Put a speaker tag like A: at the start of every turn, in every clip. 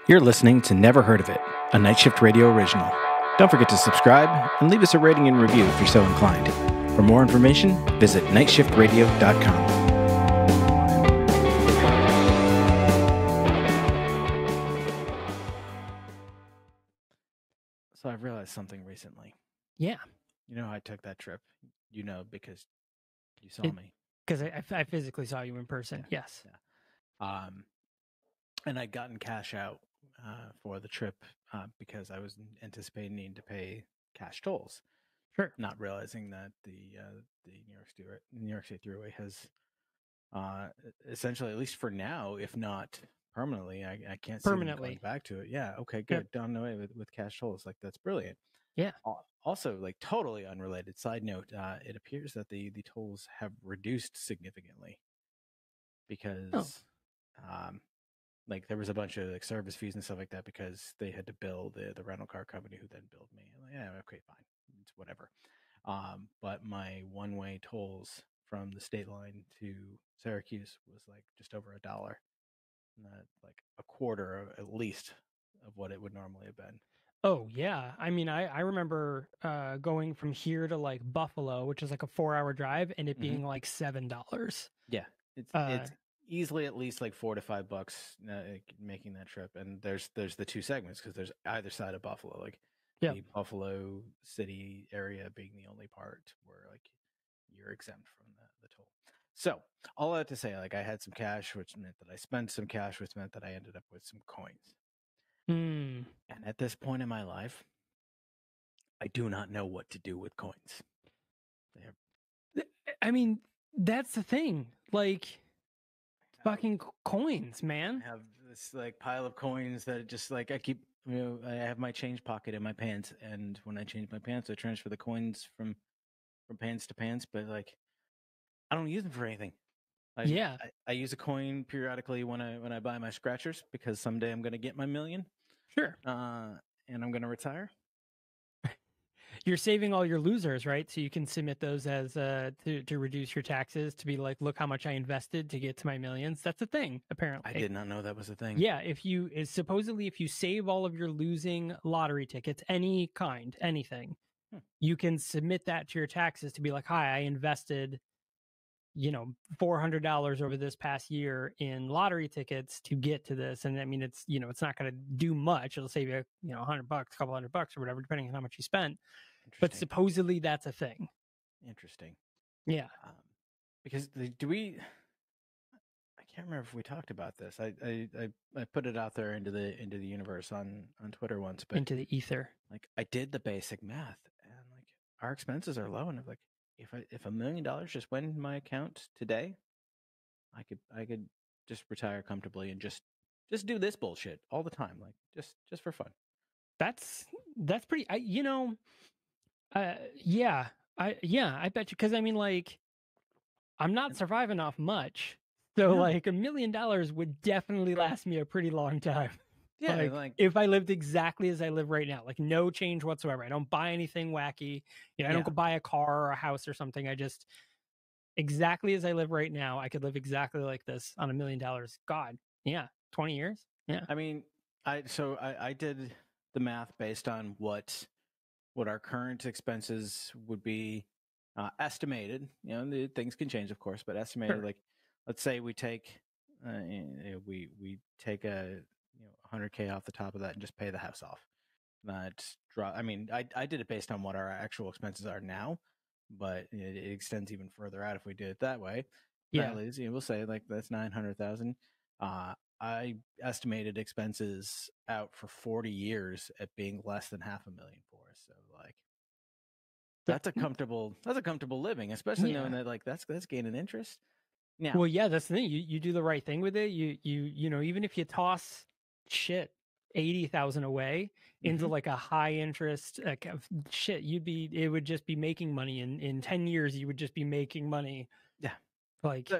A: You're listening to Never Heard of It, a Night Shift Radio original. Don't forget to subscribe and leave us a rating and review if you're so inclined. For more information, visit nightshiftradio.com. So I've realized something recently.
B: Yeah.
A: You know how I took that trip? You know, because you saw me.
B: Because I physically saw you in person.
A: Yeah.
B: Yes.
A: Yeah. And I'd gotten cash out for the trip because I was anticipating needing to pay cash tolls.
B: Sure.
A: Not realizing that the New York State Thruway has essentially, at least for now, if not permanently, I can't see them going back to it. Yeah. Okay. Good. Yep. Done away with cash tolls. Like, that's brilliant.
B: Yeah.
A: Also, like, totally unrelated side note, it appears that the tolls have reduced significantly because like, there was a bunch of like service fees and stuff like that because they had to bill the rental car company, who then billed me. Like, yeah, okay, fine, it's whatever. But my one-way tolls from the state line to Syracuse was like just over $1, like a quarter at least of what it would normally have been.
B: Oh yeah, I mean, I remember going from here to like Buffalo, which is like a 4-hour drive, and it being like $7.
A: Yeah, it's easily at least like $4 to $5 making that trip. And there's the two segments, because there's either side of Buffalo, like the Buffalo City area being the only part where like you're exempt from the toll. So all that to say, like, I had some cash, which meant that I spent some cash, which meant that I ended up with some coins. And at this point in my life, I do not know what to do with coins.
B: I mean, that's the thing. Like, fucking coins, man.
A: I have this like pile of coins that just like I keep. I have my change pocket in my pants, and when I change my pants, I transfer the coins from pants to pants. But like, I don't use them for anything. I use a coin periodically when I buy my scratchers, because someday I'm going to get my million.
B: Sure.
A: And I'm going to retire.
B: You're saving all your losers, right? So you can submit those as to reduce your taxes, to be like, look how much I invested to get to my millions. That's a thing, apparently.
A: I did not know that was a thing.
B: Yeah, if you save all of your losing lottery tickets, any kind, anything, you can submit that to your taxes to be like, hi, I invested, $400 over this past year in lottery tickets to get to this. And I mean, it's, it's not going to do much. It'll save you, $100, a couple $100 or whatever, depending on how much you spent. But supposedly that's a thing.
A: Interesting.
B: Yeah.
A: Because I can't remember if we talked about this. I put it out there into the universe on Twitter once, but
B: into the ether.
A: Like, I did the basic math, and like, our expenses are low, and like, if $1 million just went in my account today, I could just retire comfortably and just do this bullshit all the time, like, just for fun.
B: That's pretty. I bet you, because I mean, like, I'm not surviving off much, so like $1 million would definitely last me a pretty long time.
A: Yeah,
B: like if I lived exactly as I live right now, like no change whatsoever. I don't buy anything wacky. I don't go buy a car or a house or something. I just, exactly as I live right now, I could live exactly like this on $1 million. God, yeah, 20 years. Yeah.
A: I mean, I did the math based on what our current expenses would be, estimated. The things can change, of course, but estimated. Sure. Like, let's say we take we take a 100K off the top of that and just pay the house off. I mean, I did it based on what our actual expenses are now, but it extends even further out if we did it that way.
B: Yeah,
A: that leaves, we'll say like that's 900,000. I estimated expenses out for 40 years at being less than $500,000 for us. So like, that's a comfortable living, especially knowing that like that's gaining interest.
B: Yeah. Well, yeah, that's the thing. You do the right thing with it. You even if you toss shit 80,000 away into like a high interest shit, it would just be making money in 10 years. You would just be making money.
A: Yeah.
B: Like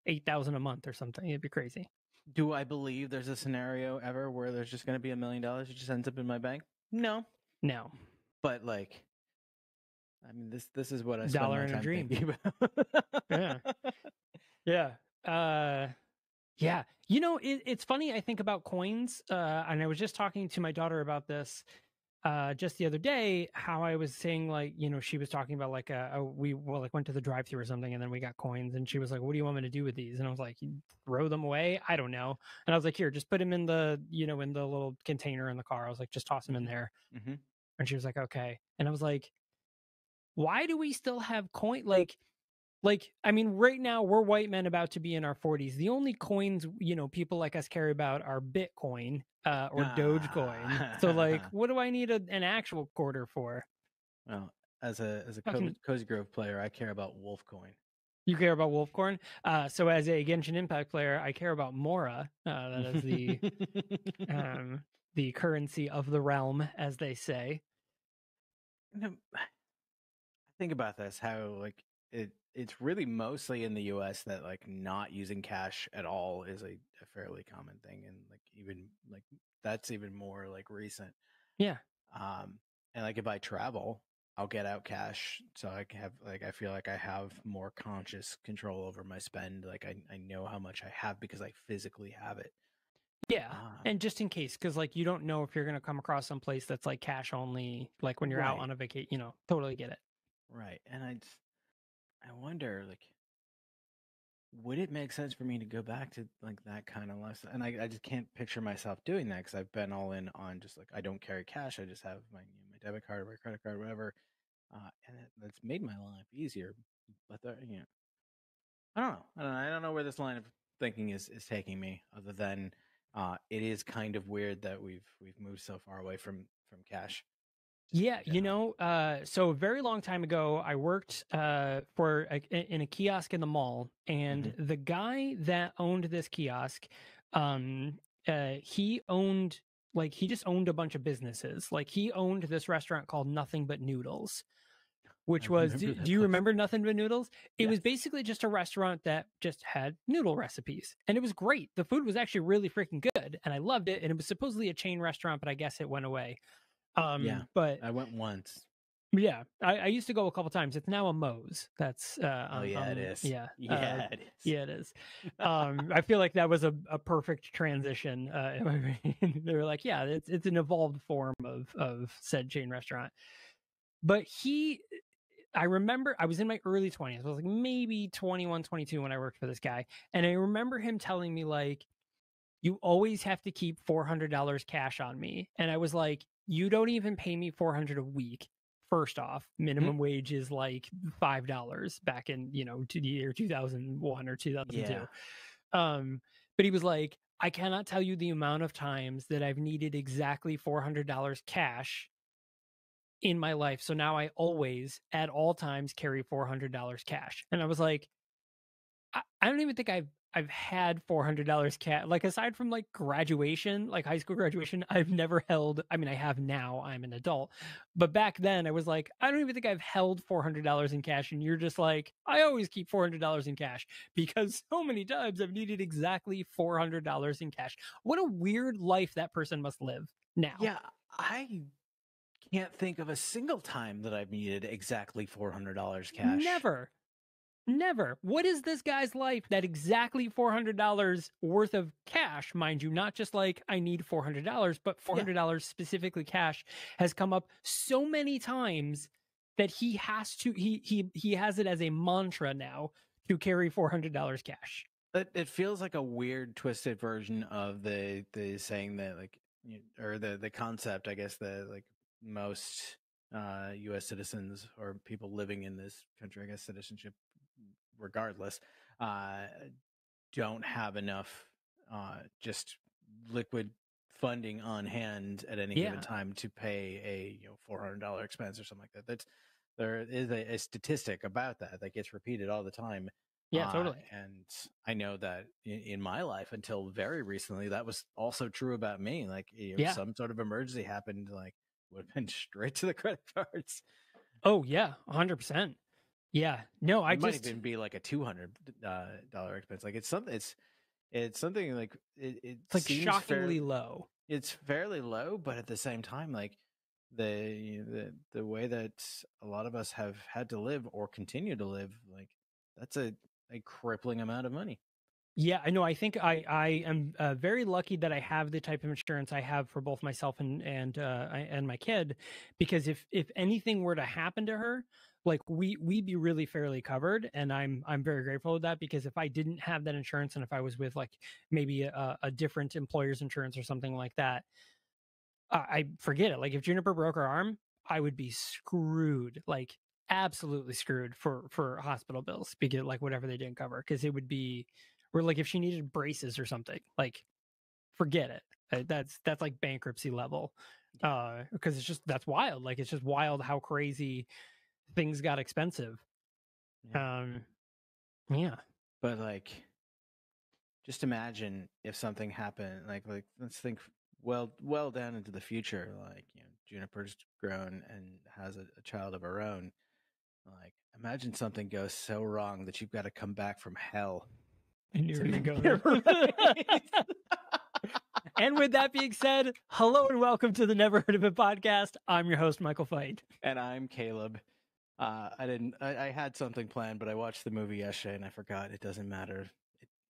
B: 8,000 a month or something. It'd be crazy.
A: Do I believe there's a scenario ever where there's just going to be $1 million that just ends up in my bank? No. But like, I mean, this is what I spend my time thinking about.
B: Yeah. Yeah. You know, it's funny. I think about coins, and I was just talking to my daughter about this just the other day. How I was saying, like, you know, she was talking about like we well, like went to the drive-through or something, and then we got coins, and she was like, "What do you want me to do with these?" And I was like, "You throw them away? I don't know." And I was like, "Here, just put them in the in the little container in the car." I was like, "Just toss them in
A: Hmm.
B: there."
A: Hmm.
B: And she was like, "Okay." And I was like, "Why do we still have coin like, I mean, right now we're white men about to be in our 40s. The only coins, people like us care about are Bitcoin or Dogecoin. So, like, what do I need an actual quarter for?
A: Well, as a
B: Fucking,
A: Cozy Grove player, I care about Wolf Coin.
B: you care about Wolfcoin. So, as a Genshin Impact player, I care about Mora. That is the currency of the realm, as they say.
A: You know, think about this, how like it's really mostly in the US that like not using cash at all is a fairly common thing, and like even like that's even more like recent.
B: Yeah.
A: um and like if I travel, I'll get out cash, so I can have like I feel like I have more conscious control over my spend. Like I know how much I have because I physically have it.
B: Yeah.
A: um
B: And just in case, because like you don't know if you're going to come across some place that's like cash only, like when you're out
A: right,
B: on a vacation, totally get it.
A: right. And I wonder, like, would it make sense for me to go back to like that kind of lifestyle? And I just can't picture myself doing that because I've been all in on just like I don't carry cash. I just have my my debit card or my credit card, whatever, and that's made my life easier. But I don't know. I don't know where this line of thinking is taking me. Other than it is kind of weird that we've moved so far away from cash, just
B: Yeah,
A: in general.
B: so a very long time ago, I worked in a kiosk in the mall,
A: Hmm.
B: and the guy that owned this kiosk, um, he owned he just owned a bunch of businesses. Like he owned this restaurant called Nothing But Noodles,
A: I
B: which was
A: remember
B: do
A: that
B: you
A: place.
B: remember Nothing But Noodles? It
A: Yes.
B: was basically just a restaurant that just had noodle recipes, and it was great. The food was actually really freaking good, and I loved it. And it was supposedly a chain restaurant, but I guess it went away.
A: Yeah.
B: But
A: I went once.
B: yeah, I used to go a couple times. It's now a Moe's. That's
A: Oh yeah, it is.
B: yeah,
A: Yeah, it
B: yeah, it is.
A: is.
B: I feel like that was a perfect transition. In my opinion. They were like, yeah, it's an evolved form of said chain restaurant. But I remember I was in my early 20s. I was like maybe 21, 22 when I worked for this guy, and I remember him telling me like, you always have to keep $400 cash on me. And I was like, you don't even pay me 400 a week. First off,
A: Hmm?
B: minimum wage is like $5 back in, to the year 2001 or
A: Yeah.
B: 2002. But he was like, I cannot tell you the amount of times that I've needed exactly $400 cash in my life. So now I always, at all times, carry $400 cash. And I was like, I don't even think I've had $400 like aside from like graduation, like high school graduation, I've never held. I mean, I have now. I'm an adult, but back then I was like, I don't even think I've held $400 in cash. And you're just like, I always keep $400 in cash because so many times I've needed exactly $400 in cash. What a weird life that person must live now.
A: Yeah, I can't think of a single time that I've needed exactly $400 cash.
B: Never. Never. What is this guy's life that exactly $400 worth of cash, mind you, not just like I need $400, but
A: Yeah.
B: $400 specifically cash has come up so many times that he has it as a mantra now to carry $400 cash.
A: It feels like a weird twisted version of the saying that like or the concept, I guess, that like most US citizens or people living in this country, I guess citizenship regardless, uh don't have enough just liquid funding on hand at any given
B: Yeah.
A: time to pay a $400 expense or something like that. That's there is a statistic about that that gets repeated all the time.
B: Yeah, totally.
A: And I know that in my life until very recently, that was also true about me. Like if
B: Yeah.
A: some sort of emergency happened, like would have been straight to the credit cards.
B: Oh, yeah. 100%. Yeah. No, I
A: It might
B: just,
A: even be like a $200 expense. Like it's something. It's something like it
B: it's like
A: seems fair.
B: shockingly low.
A: It's fairly low, but at the same time, like the way that a lot of us have had to live or continue to live, like that's a crippling amount of money.
B: Yeah, I know. I think I am very lucky that I have the type of insurance I have for both myself and my kid, because if anything were to happen to her, like we'd be really fairly covered, and I'm very grateful with that, because if I didn't have that insurance, and if I was with like maybe a different employer's insurance or something like that, I forget it. Like if Juniper broke her arm, I would be screwed, like absolutely screwed for hospital bills, because like whatever they didn't cover, because it would be, or like if she needed braces or something, like forget it. That's like bankruptcy level, because it's just, that's wild. Like it's just wild how crazy things got expensive.
A: Yeah.
B: Yeah.
A: But like, just imagine if something happened, like let's think well down into the future, like, you know, Juniper's grown and has a child of her own. Like, imagine something goes so wrong that you've got to come back from hell
B: I knew
A: to
B: where you
A: make
B: go
A: it
B: there.
A: right.
B: And with that being said, hello and welcome to the Never Heard of It podcast. I'm your host, Michael Fight.
A: And I'm Caleb. I had something planned, but I watched the movie yesterday and I forgot. It doesn't matter.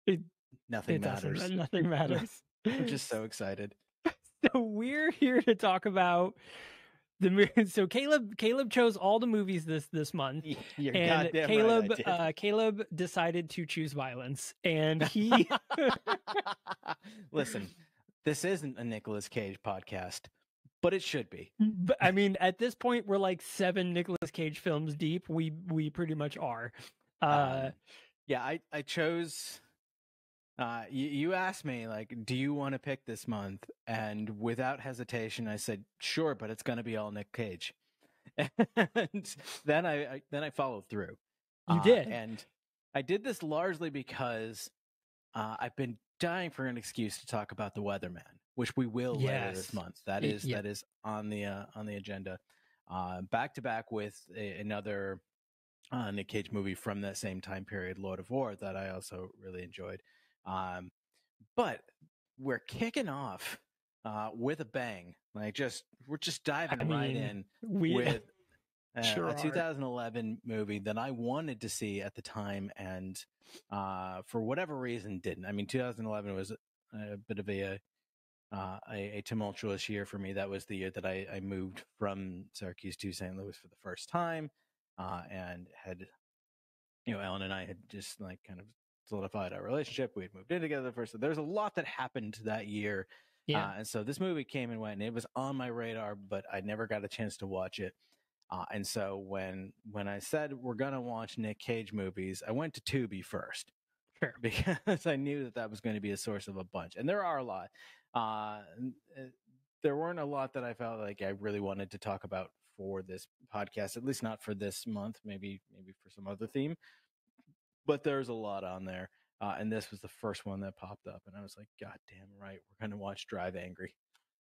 B: It,
A: Nothing
B: it doesn't,
A: matters.
B: nothing matters.
A: I'm just so excited.
B: So we're here to talk about the movie. So Caleb chose all the movies this month,
A: You're
B: and
A: goddamn right I did.
B: Caleb decided to choose violence, and he
A: Listen, this isn't a Nicolas Cage podcast, but it should be.
B: I mean, at this point, we're like 7 Nicolas Cage films deep. We pretty much are.
A: Yeah, I chose. You asked me, like, do you want to pick this month? And without hesitation, I said sure, but it's going to be all Nic Cage. And then I followed through.
B: You did,
A: and I did this largely because I've been dying for an excuse to talk about The Weatherman, which we will later this month. That is on the agenda, back to back with another Nic Cage movie from that same time period, Lord of War, that I also really enjoyed. But we're kicking off with a bang. Like, we're just diving right in with
B: sure
A: a 2011 movie that I wanted to see at the time, and for whatever reason didn't. I mean, 2011 was a bit of a tumultuous year for me. That was the year that I moved from Syracuse to St. Louis for the first time, and had, you know, Ellen and I had just like kind of solidified our relationship. We had moved in together first. So there's a lot that happened that year.
B: Yeah.
A: And so this movie came and went, and it was on my radar, but I never got a chance to watch it. And so when I said we're going to watch Nic Cage movies, I went to Tubi first.
B: Sure.
A: Because I knew that was going to be a source of a bunch. And there are a lot. There weren't a lot that I felt like I really wanted to talk about for this podcast, at least not for this month, maybe for some other theme. But there's a lot on there. And this was the first one that popped up. And I was like, God damn right, we're going to watch Drive Angry.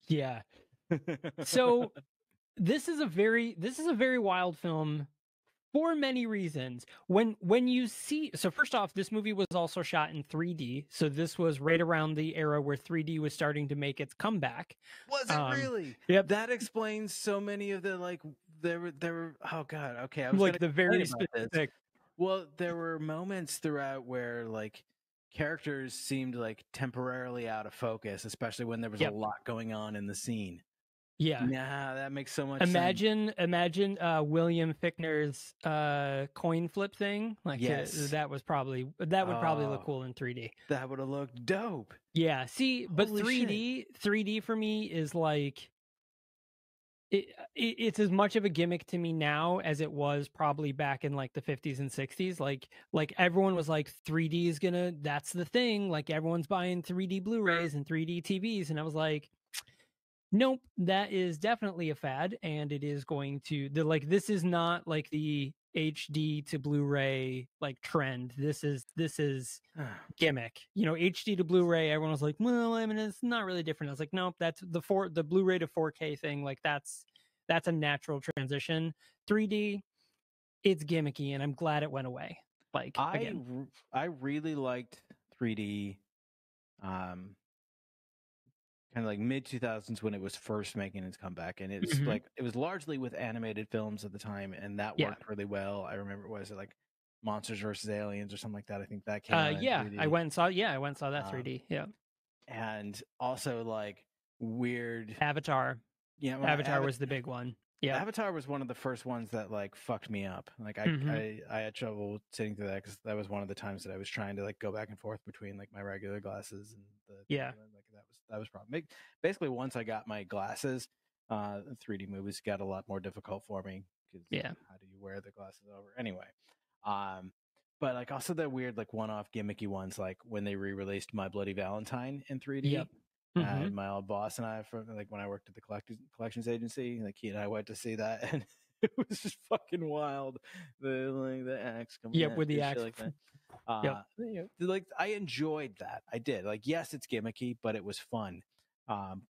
B: Yeah. So this is a very wild film for many reasons. When you see, so first off, this movie was also shot in 3D. So this was right around the era where 3D was starting to make its comeback.
A: Was it really?
B: Yep.
A: That explains so many of the, like, there were oh God, okay. I was
B: like the very specific.
A: Well, there were moments throughout where like characters seemed like temporarily out of focus, especially when there was a lot going on in the scene.
B: Yeah.
A: Nah, that makes so much
B: sense. Imagine William Fichtner's coin flip thing. Like,
A: yes.
B: that would probably look cool in 3D.
A: That would have looked dope.
B: Yeah. See, but
A: Holy
B: 3D for me is like, it's as much of a gimmick to me now as it was probably back in like the 50s and 60s. Like everyone was like, 3D is that's the thing. Like everyone's buying 3D Blu-rays and 3D TVs. And I was like, nope, that is definitely a fad. And it is going to, this is not like the HD to Blu-ray like trend. This is gimmick. You know, HD to Blu-ray, everyone was like, well, I mean, it's not really different. I was like, nope, that's the Blu-ray to 4K thing. Like that's a natural transition. 3D, it's gimmicky, and I'm glad it went away. Like,
A: I really liked 3D, kind of like mid 2000s when it was first making its comeback, and it's like it was largely with animated films at the time, and that worked really well. I remember, was it like Monsters versus Aliens or something like that. I think that came out in
B: yeah,
A: 3D.
B: I went and saw that 3D. Yeah.
A: And also like weird.
B: Avatar.
A: Yeah,
B: Avatar was the big one. Yeah.
A: Avatar was one of the first ones that like fucked me up. Like I had trouble sitting through that because that was one of the times that I was trying to like go back and forth between like my regular glasses and like that was problem. Basically, once I got my glasses, 3D movies got a lot more difficult for me because how do you wear the glasses over anyway? But like also the weird like one-off gimmicky ones, like when they re-released My Bloody Valentine in 3D.
B: Yep.
A: And my old boss and I, from like when I worked at the collections agency, like he and I went to see that, and it was just fucking wild. The axe coming in,
B: with the axe.
A: Like that. Like I enjoyed that. I did. Like, yes, it's gimmicky, but it was fun.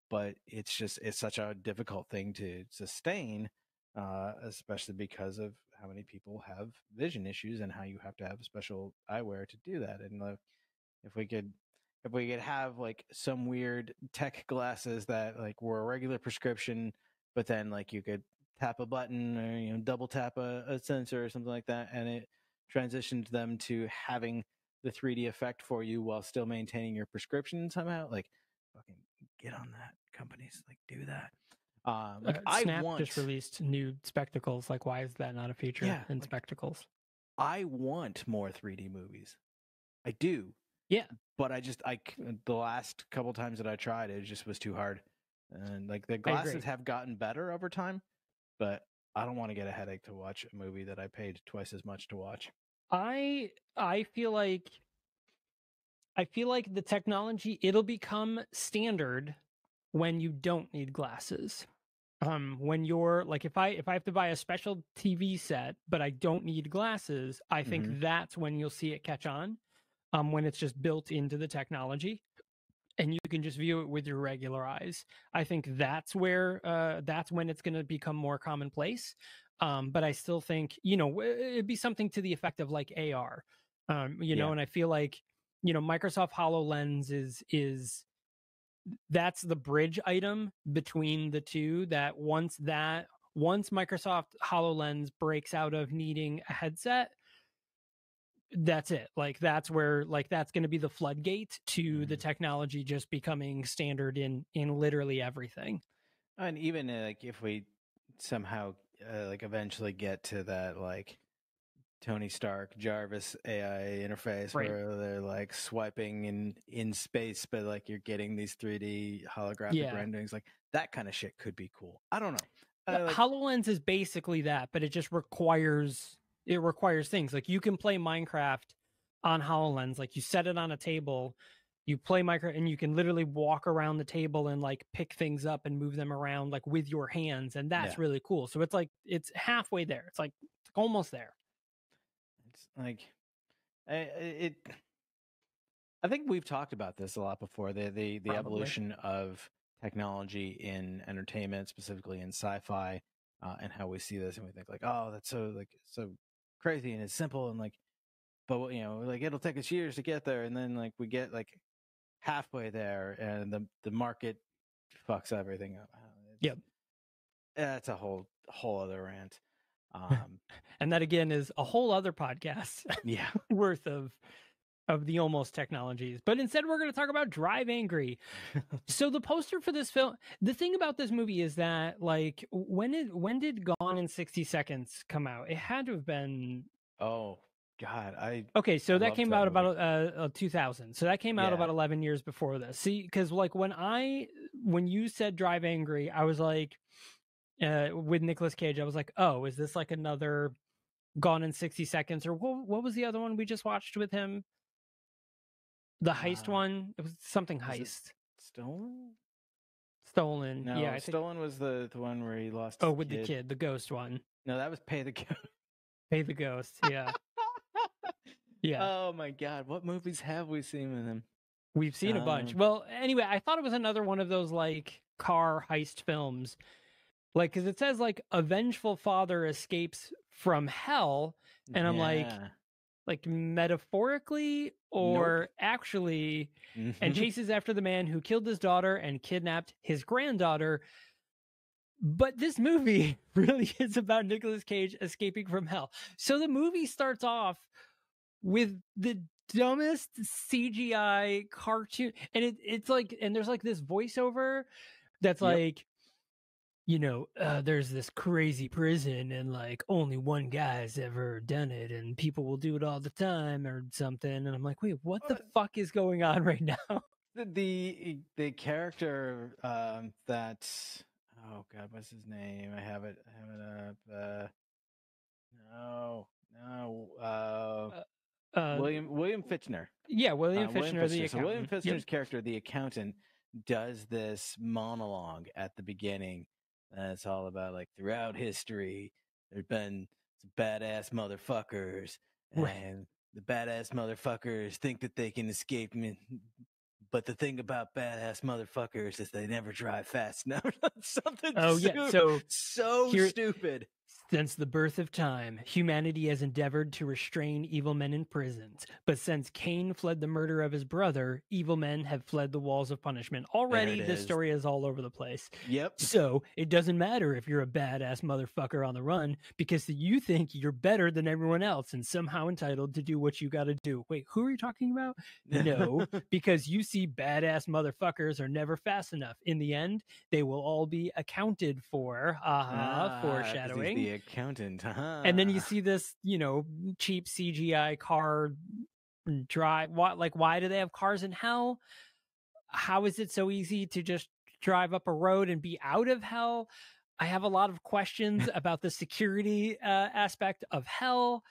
A: But it's such a difficult thing to sustain, especially because of how many people have vision issues and how you have to have special eyewear to do that. And if we could have like some weird tech glasses that like were a regular prescription, but then like you could tap a button or double tap a sensor or something like that, and it transitioned them to having the 3D effect for you while still maintaining your prescription somehow. Like, fucking get on that, companies, like do that.
B: Snap just released new spectacles. Like, why is that not a feature in spectacles?
A: I want more 3D movies. I do.
B: Yeah.
A: But the last couple times that I tried, it just was too hard. And like the glasses have gotten better over time, but I don't want to get a headache to watch a movie that I paid twice as much to watch.
B: I feel like the technology, it'll become standard when you don't need glasses. When you're like, if I have to buy a special TV set, but I don't need glasses, I think that's when you'll see it catch on. When it's just built into the technology and you can just view it with your regular eyes. I think that's where that's when it's going to become more commonplace. But I still think, it'd be something to the effect of like AR, and I feel like, Microsoft HoloLens is that's the bridge item between the two, that once Microsoft HoloLens breaks out of needing a headset, that's it. Like that's where, like, that's going to be the floodgate to the technology just becoming standard in literally everything.
A: And even like if we somehow like eventually get to that like Tony Stark Jarvis AI interface where they're like swiping in space, but like you're getting these 3D holographic renderings, like that kind of shit could be cool. I don't know.
B: HoloLens is basically that, but it just requires things like you can play Minecraft on HoloLens. Like you set it on a table, you play Minecraft, and you can literally walk around the table and like pick things up and move them around like with your hands, and that's really cool. So it's like it's halfway there. It's like almost there.
A: It's like I think we've talked about this a lot before. The evolution of technology in entertainment, specifically in sci-fi, and how we see this and we think like, oh, that's so crazy and it's simple and like, but like it'll take us years to get there, and then like we get like halfway there and the market fucks everything up. That's a whole other rant.
B: And that again is a whole other podcast worth of the almost technologies. But instead we're going to talk about Drive Angry. So the poster for this film, the thing about this movie is that like when did Gone in 60 Seconds come out? It had to have been okay, so that came out about 2000. So that came out about 11 years before this. See, because like when you said Drive Angry, I was like, with Nicolas Cage, I was like, oh, is this like another Gone in 60 Seconds? Or what was the other one we just watched with him? The heist one? It was something heist. Stolen.
A: No,
B: yeah.
A: Stolen was the one where he lost.
B: Oh, with the kid, the ghost one.
A: No, that was Pay the Ghost.
B: Pay the Ghost. Yeah. Yeah.
A: Oh my God, what movies have we seen with him?
B: We've seen a bunch. Well, anyway, I thought it was another one of those like car heist films. Like, because it says like a vengeful father escapes from hell, and I'm like metaphorically or actually, and chases after the man who killed his daughter and kidnapped his granddaughter. But this movie really is about Nicolas Cage escaping from hell. So the movie starts off with the dumbest CGI cartoon, and it's like, and there's like this voiceover that's
A: Yep.
B: like, there's this crazy prison and like only one guy's ever done it and people will do it all the time or something. And I'm like, wait, what the fuck is going on right now?
A: The character that, oh god, what's his name? I have it up. No.
B: Uh,
A: William Fichtner.
B: yeah, William
A: William
B: Fichtner, the
A: Fichtner. So William
B: accountant. Yep.
A: Fichtner's character, the accountant, does this monologue at the beginning. It's all about like throughout history, there's been some badass motherfuckers,
B: Right.
A: and the badass motherfuckers think that they can escape me. But the thing about badass motherfuckers is they never drive fast enough. Something so stupid.
B: Since the birth of time, humanity has endeavored to restrain evil men in prisons. But since Cain fled the murder of his brother, evil men have fled the walls of punishment. Already, this story is all over the place.
A: Yep.
B: So it doesn't matter if you're a badass motherfucker on the run, because you think you're better than everyone else and somehow entitled to do what you got to do. Wait, who are you talking about? No, because you see badass motherfuckers are never fast enough. In the end, they will all be accounted for. Foreshadowing.
A: He's the accountant.
B: And then you see this, cheap CGI car drive. Why do they have cars in hell? How is it so easy to just drive up a road and be out of hell? I have a lot of questions about the security aspect of hell.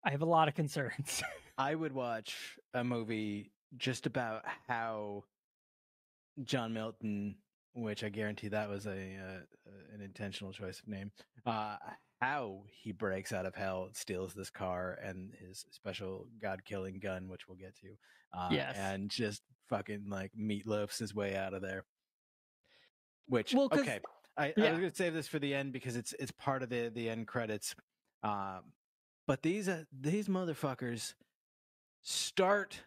B: I have a lot of concerns.
A: I would watch a movie just about how John Milton, which I guarantee that was an intentional choice of name, how he breaks out of hell, steals this car and his special god-killing gun, which we'll get to,
B: yes,
A: and just fucking like meatloafs his way out of there. Which,
B: well,
A: okay, I was gonna save this for the end because it's part of the end credits. But these motherfuckers start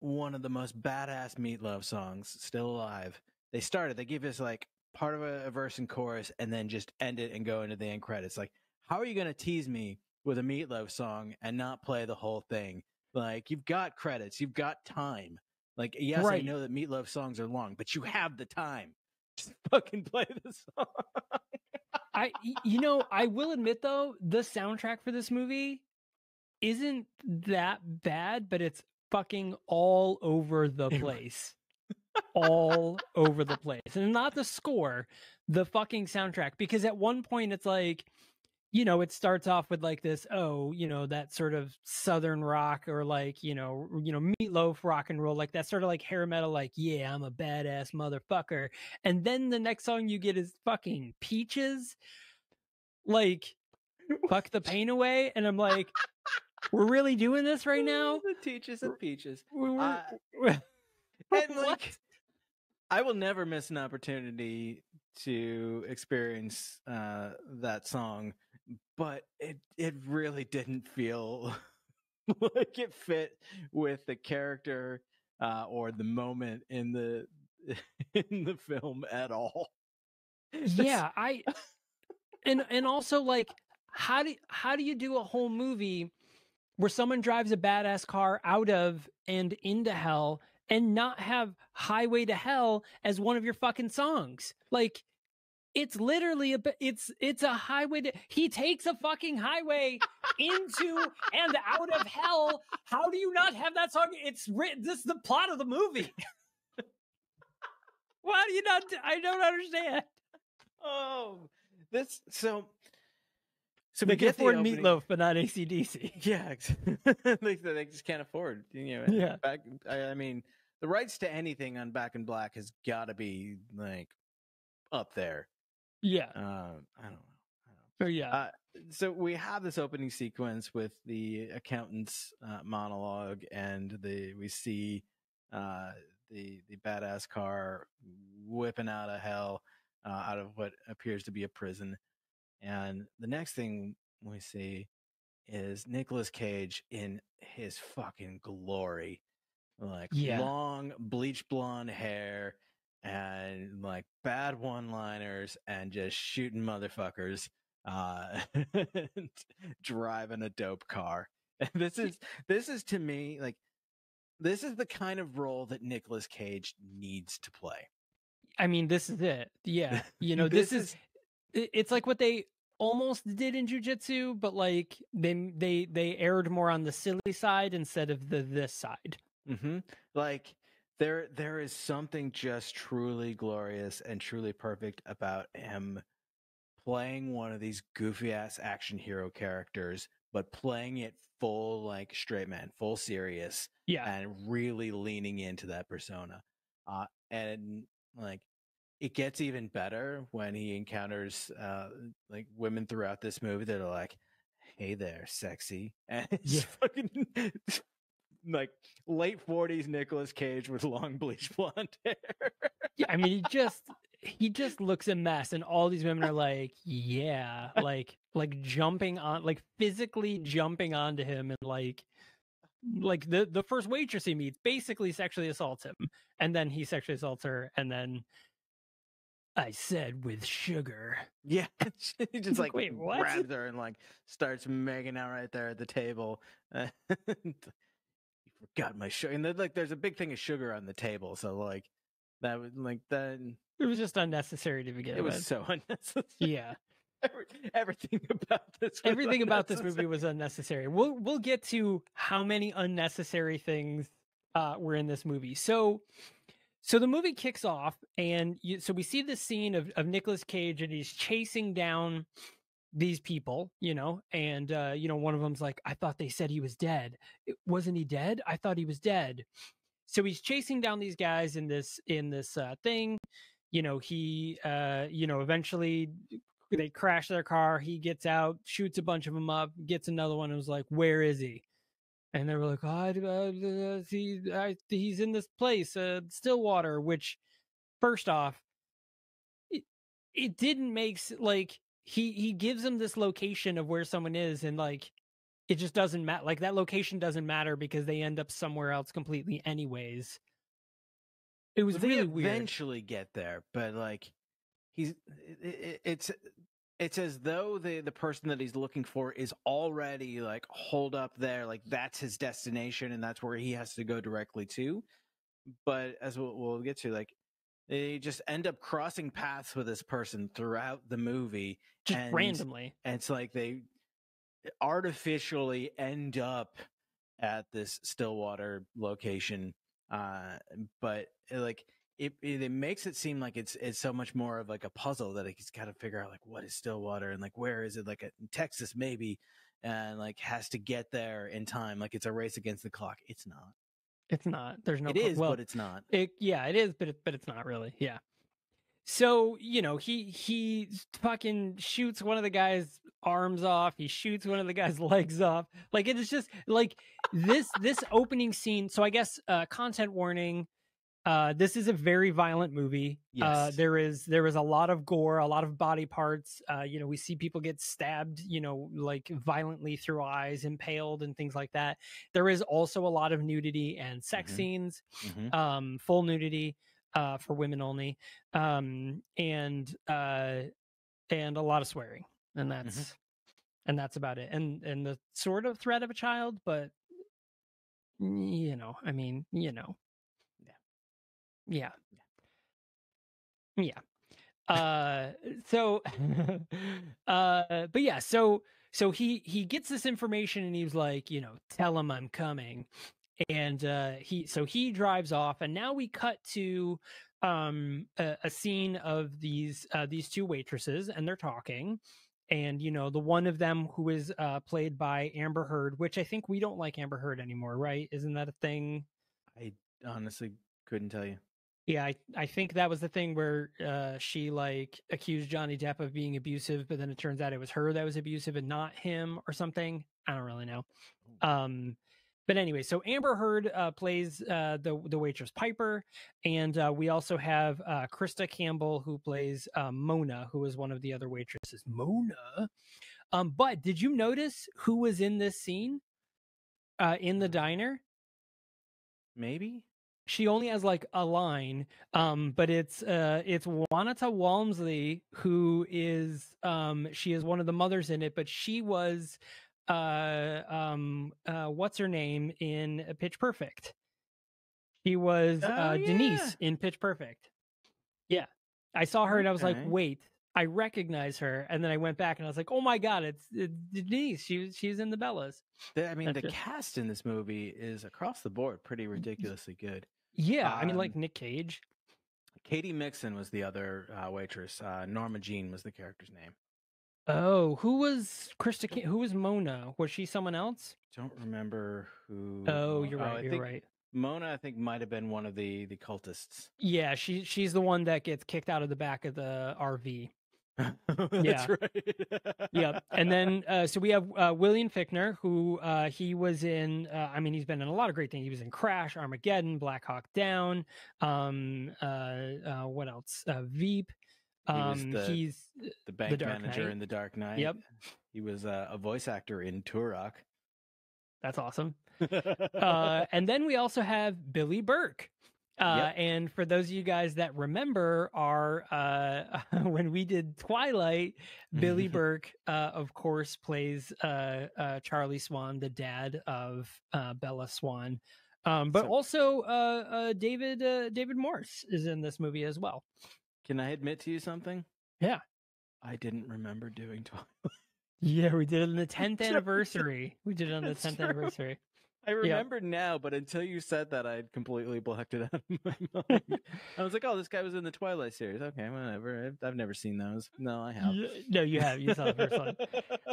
A: one of the most badass Meatloaf songs still alive. They give us like part of a verse and chorus and then just end it and go into the end credits. Like, how are you going to tease me with a Meatloaf song and not play the whole thing? Like, you've got credits, you've got time. Like, yes, right. I know that Meatloaf songs are long, but you have the time. Just fucking play the song.
B: I will admit though, the soundtrack for this movie isn't that bad, but it's fucking all over the place. All over the place. And not the score, the fucking soundtrack. Because at one point it's like, it starts off with like this, that sort of southern rock or like, Meatloaf rock and roll, like that sort of like hair metal, like, yeah, I'm a badass motherfucker. And then the next song you get is fucking Peaches, like, fuck the pain away. And I'm like, we're really doing this right now?
A: The Teaches and Peaches. And like, I will never miss an opportunity to experience that song, but it really didn't feel like it fit with the character or the moment in the film at all.
B: Yeah, and also like, how do you do a whole movie where someone drives a badass car out of and into hell and not have Highway to Hell as one of your fucking songs? Like, it's literally it's a highway he takes a fucking highway into and out of hell. How do you not have that song? It's written, this is the plot of the movie. Why do you not? I don't understand.
A: Oh, so
B: they can afford Meatloaf, but not AC/DC.
A: Yeah, they just can't afford.
B: Yeah.
A: I mean, the rights to anything on Back in Black has got to be like up there.
B: Yeah.
A: I don't know.
B: Oh yeah.
A: So we have this opening sequence with the accountant's monologue, and we see the badass car whipping out of hell, out of what appears to be a prison. And the next thing we see is Nicolas Cage in his fucking glory. Like, long bleach blonde hair and like bad one-liners and just shooting motherfuckers, driving a dope car. This is to me like this is the kind of role that Nicolas Cage needs to play.
B: I mean, this is it. Yeah.
A: This is
B: it's like what they almost did in jujitsu, but like they erred more on the silly side instead of this side.
A: like there is something just truly glorious and truly perfect about him playing one of these goofy ass action hero characters, but playing it full like straight man, full serious, and really leaning into that persona. And like it gets even better when he encounters like women throughout this movie that are like, "Hey there, sexy," and it's fucking like late 40s Nicolas Cage with long bleach blonde hair.
B: Yeah, I mean, he just looks a mess, and all these women are like, yeah, like jumping on, like physically jumping onto him, and like the first waitress he meets basically sexually assaults him, and then he sexually assaults her, and then I said with sugar.
A: Yeah, he just like
B: wait, what?
A: grabs her and like starts making out right there at the table. You forgot my sugar, and then like there's a big thing of sugar on the table, so like that was like that.
B: It was just unnecessary to begin with.
A: It was so unnecessary.
B: Yeah.
A: Everything about this.
B: Everything about this movie was unnecessary. We'll get to how many unnecessary things were in this movie. So the movie kicks off, and so we see this scene of Nicolas Cage, and he's chasing down these people, and one of them's like, I thought they said he was dead. Wasn't he dead? I thought he was dead. So he's chasing down these guys in this thing. He eventually they crash their car. He gets out, shoots a bunch of them up, gets another one, and was like, where is he? And they were like, he's in this place, Stillwater, which, first off, it didn't make, like, he gives them this location of where someone is, and, like, it just doesn't matter. Like, that location doesn't matter because they end up somewhere else completely anyways. It was really weird.
A: They eventually get there, but, like, it's as though the person that he's looking for is already like holed up there, like that's his destination and that's where he has to go directly to. But as we'll get to, like they just end up crossing paths with this person throughout the movie,
B: just randomly.
A: And it's like they artificially end up at this Stillwater location, but like. It makes it seem like it's so much more of like a puzzle that he's got to figure out like what is Stillwater and like where is it, like in Texas maybe, and like has to get there in time, like it's a race against the clock. It's not. There's no.
B: It is,
A: but it's not.
B: It is, but it's not really. Yeah. So he fucking shoots one of the guy's arms off. He shoots one of the guy's legs off. Like it is just like this opening scene. So I guess content warning. This is a very violent movie.
A: Yes.
B: There is a lot of gore, a lot of body parts. We see people get stabbed, like violently through eyes, impaled, and things like that. There is also a lot of nudity and sex scenes, full nudity for women only, and a lot of swearing, and that's about it. And the sort of threat of a child, but Yeah. So but yeah, so he gets this information and he was like, tell him I'm coming. And he drives off, and now we cut to a scene of these two waitresses, and they're talking. And the one of them who is played by Amber Heard, which I think we don't like Amber Heard anymore, right? Isn't that a thing?
A: I honestly couldn't tell you.
B: Yeah, I think that was the thing where she like accused Johnny Depp of being abusive, but then it turns out it was her that was abusive and not him or something. I don't really know. But anyway, so Amber Heard plays the waitress Piper, and we also have Krista Campbell, who plays Mona, who is one of the other waitresses. Mona. But did you notice who was in this scene in the diner?
A: Maybe.
B: She only has like a line, but it's Wanata Walmsley, who is she is one of the mothers in it, but she was what's her name in Pitch Perfect. She was Denise in Pitch Perfect. Yeah. I saw her and I was like, wait, I recognize her. And then I went back and I was like, oh my God, it's Denise. She's in the Bellas.
A: I mean, the cast in this movie is across the board pretty ridiculously good.
B: Yeah. I mean, like Nic Cage.
A: Katie Mixon was the other waitress. Norma Jean was the character's name.
B: Oh, who was Krista? Who was Mona? Was she someone else?
A: Don't remember who.
B: Oh, you're right. You're right.
A: Mona, I think, might have been one of the cultists.
B: Yeah, she's the one that gets kicked out of the back of the RV.
A: That's right.
B: Yeah. And then, so we have William Fichtner, who he was in, I mean, he's been in a lot of great things. He was in Crash, Armageddon, Black Hawk Down. What else? Veep.
A: He's the bank manager in The Dark Knight.
B: Yep.
A: He was a voice actor in Turok.
B: That's awesome. And then we also have Billy Burke. And for those of you guys that remember our when we did Twilight, Billy Burke, of course, plays Charlie Swan, the dad of Bella Swan. But also David Morse is in this movie as well.
A: Can I admit to you something?
B: Yeah.
A: I didn't remember doing Twilight.
B: Yeah, we did it on the 10th anniversary. We did it on the 10th anniversary.
A: I remember now, but until you said that, I had completely blocked it out of my mind. I was like, oh, this guy was in the Twilight series. Okay, whatever. I've never seen those. No, I have.
B: No, you have. You saw the first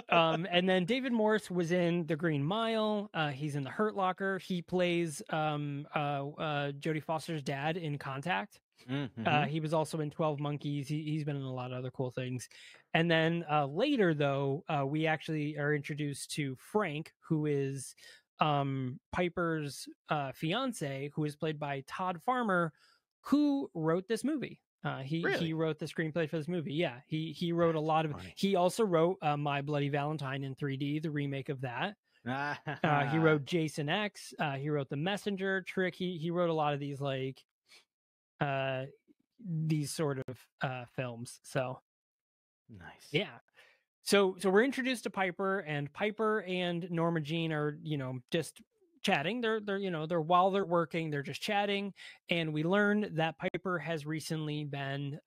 B: one. And then David Morse was in The Green Mile. He's in The Hurt Locker. He plays Jodie Foster's dad in Contact. Mm-hmm. He was also in 12 Monkeys. He's been in a lot of other cool things. And then later, though, we actually are introduced to Frank, who is Piper's fiance, who is played by Todd Farmer, who wrote this movie. He wrote the screenplay for this movie. Yeah, he wrote a lot of. He also wrote My Bloody Valentine in 3D, the remake of that. He wrote Jason X. He wrote The Messenger, Trick. He wrote a lot of these these sort of films. So
A: nice.
B: Yeah. So we're introduced to Piper and Norma Jean are, just chatting. They're while they're working, they're just chatting. And we learn that Piper has recently been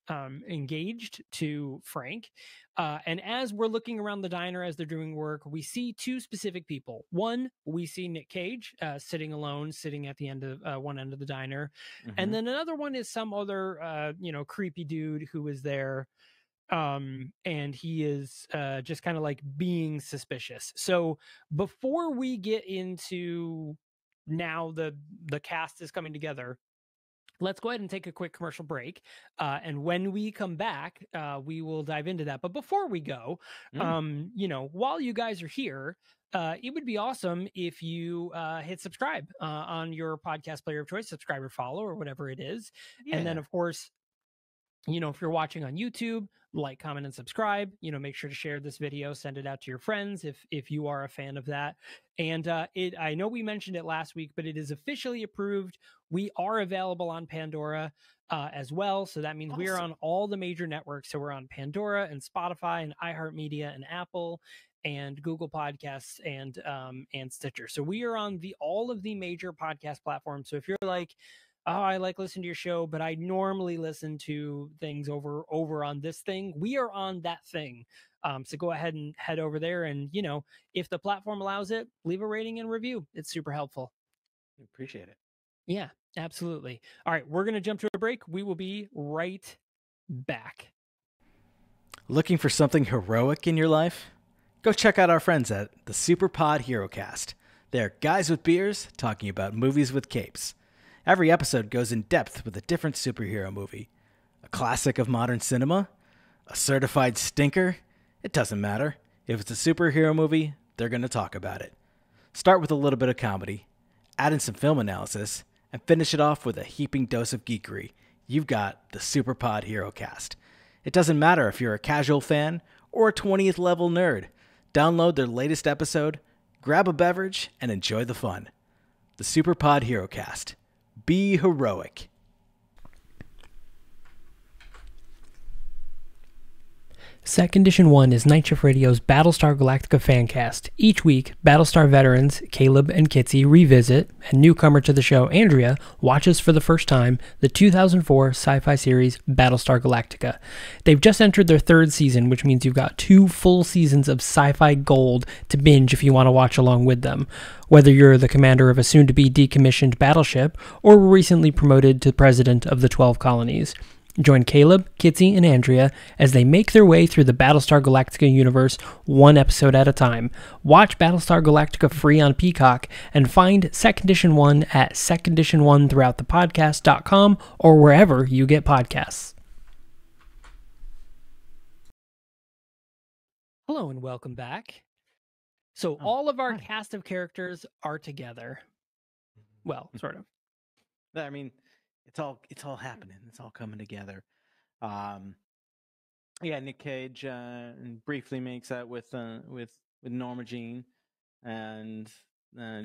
B: engaged to Frank. And as we're looking around the diner as they're doing work, we see two specific people. One, we see Nic Cage sitting alone, sitting at the end of one end of the diner. Mm-hmm. And then another one is some other, creepy dude who is there. And he is just kind of like being suspicious. So before we get into now the cast is coming together, let's go ahead and take a quick commercial break. And when we come back, we will dive into that. But before we go, while you guys are here, it would be awesome if you hit subscribe on your podcast player of choice, subscribe or follow or whatever it is. Yeah. And then, of course, if you're watching on YouTube, like, comment, and subscribe. Make sure to share this video, send it out to your friends if you are a fan of that. And I know we mentioned it last week, but it is officially approved. We are available on Pandora as well. So that means we are on all the major networks. So we're on Pandora and Spotify and iHeartMedia and Apple and Google Podcasts and Stitcher. So we are on all of the major podcast platforms. So if you're like, oh, I like listening to your show, but I normally listen to things over on this thing, we are on that thing. So go ahead and head over there. And, if the platform allows it, leave a rating and review. It's super helpful.
A: Appreciate it.
B: Yeah, absolutely. All right, we're going to jump to a break. We will be right back.
A: Looking for something heroic in your life? Go check out our friends at the Superpod HeroCast. They're guys with beers talking about movies with capes. Every episode goes in depth with a different superhero movie. A classic of modern cinema? A certified stinker? It doesn't matter. If it's a superhero movie, they're going to talk about it. Start with a little bit of comedy, add in some film analysis, and finish it off with a heaping dose of geekery. You've got the Superpod HeroCast. It doesn't matter if you're a casual fan or a 20th level nerd. Download their latest episode, grab a beverage, and enjoy the fun. The Superpod HeroCast. Be heroic.
B: Second Edition 1 is Night Shift Radio's Battlestar Galactica fancast. Each week, Battlestar veterans Caleb and Kitsy revisit, and newcomer to the show, Andrea, watches for the first time the 2004 sci-fi series Battlestar Galactica. They've just entered their third season, which means you've got 2 full seasons of sci-fi gold to binge if you want to watch along with them. Whether you're the commander of a soon-to-be decommissioned battleship, or were recently promoted to president of the 12 colonies. Join Caleb, Kitsy, and Andrea as they make their way through the Battlestar Galactica universe one episode at a time. Watch Battlestar Galactica free on Peacock and find Second Edition 1 at Second Edition 1 throughout the podcast.com or wherever you get podcasts. Hello and welcome back. So all of our cast of characters are together. Well, sort of.
A: I mean, it's all happening. It's all coming together. Yeah, Nic Cage briefly makes out with Norma Jean and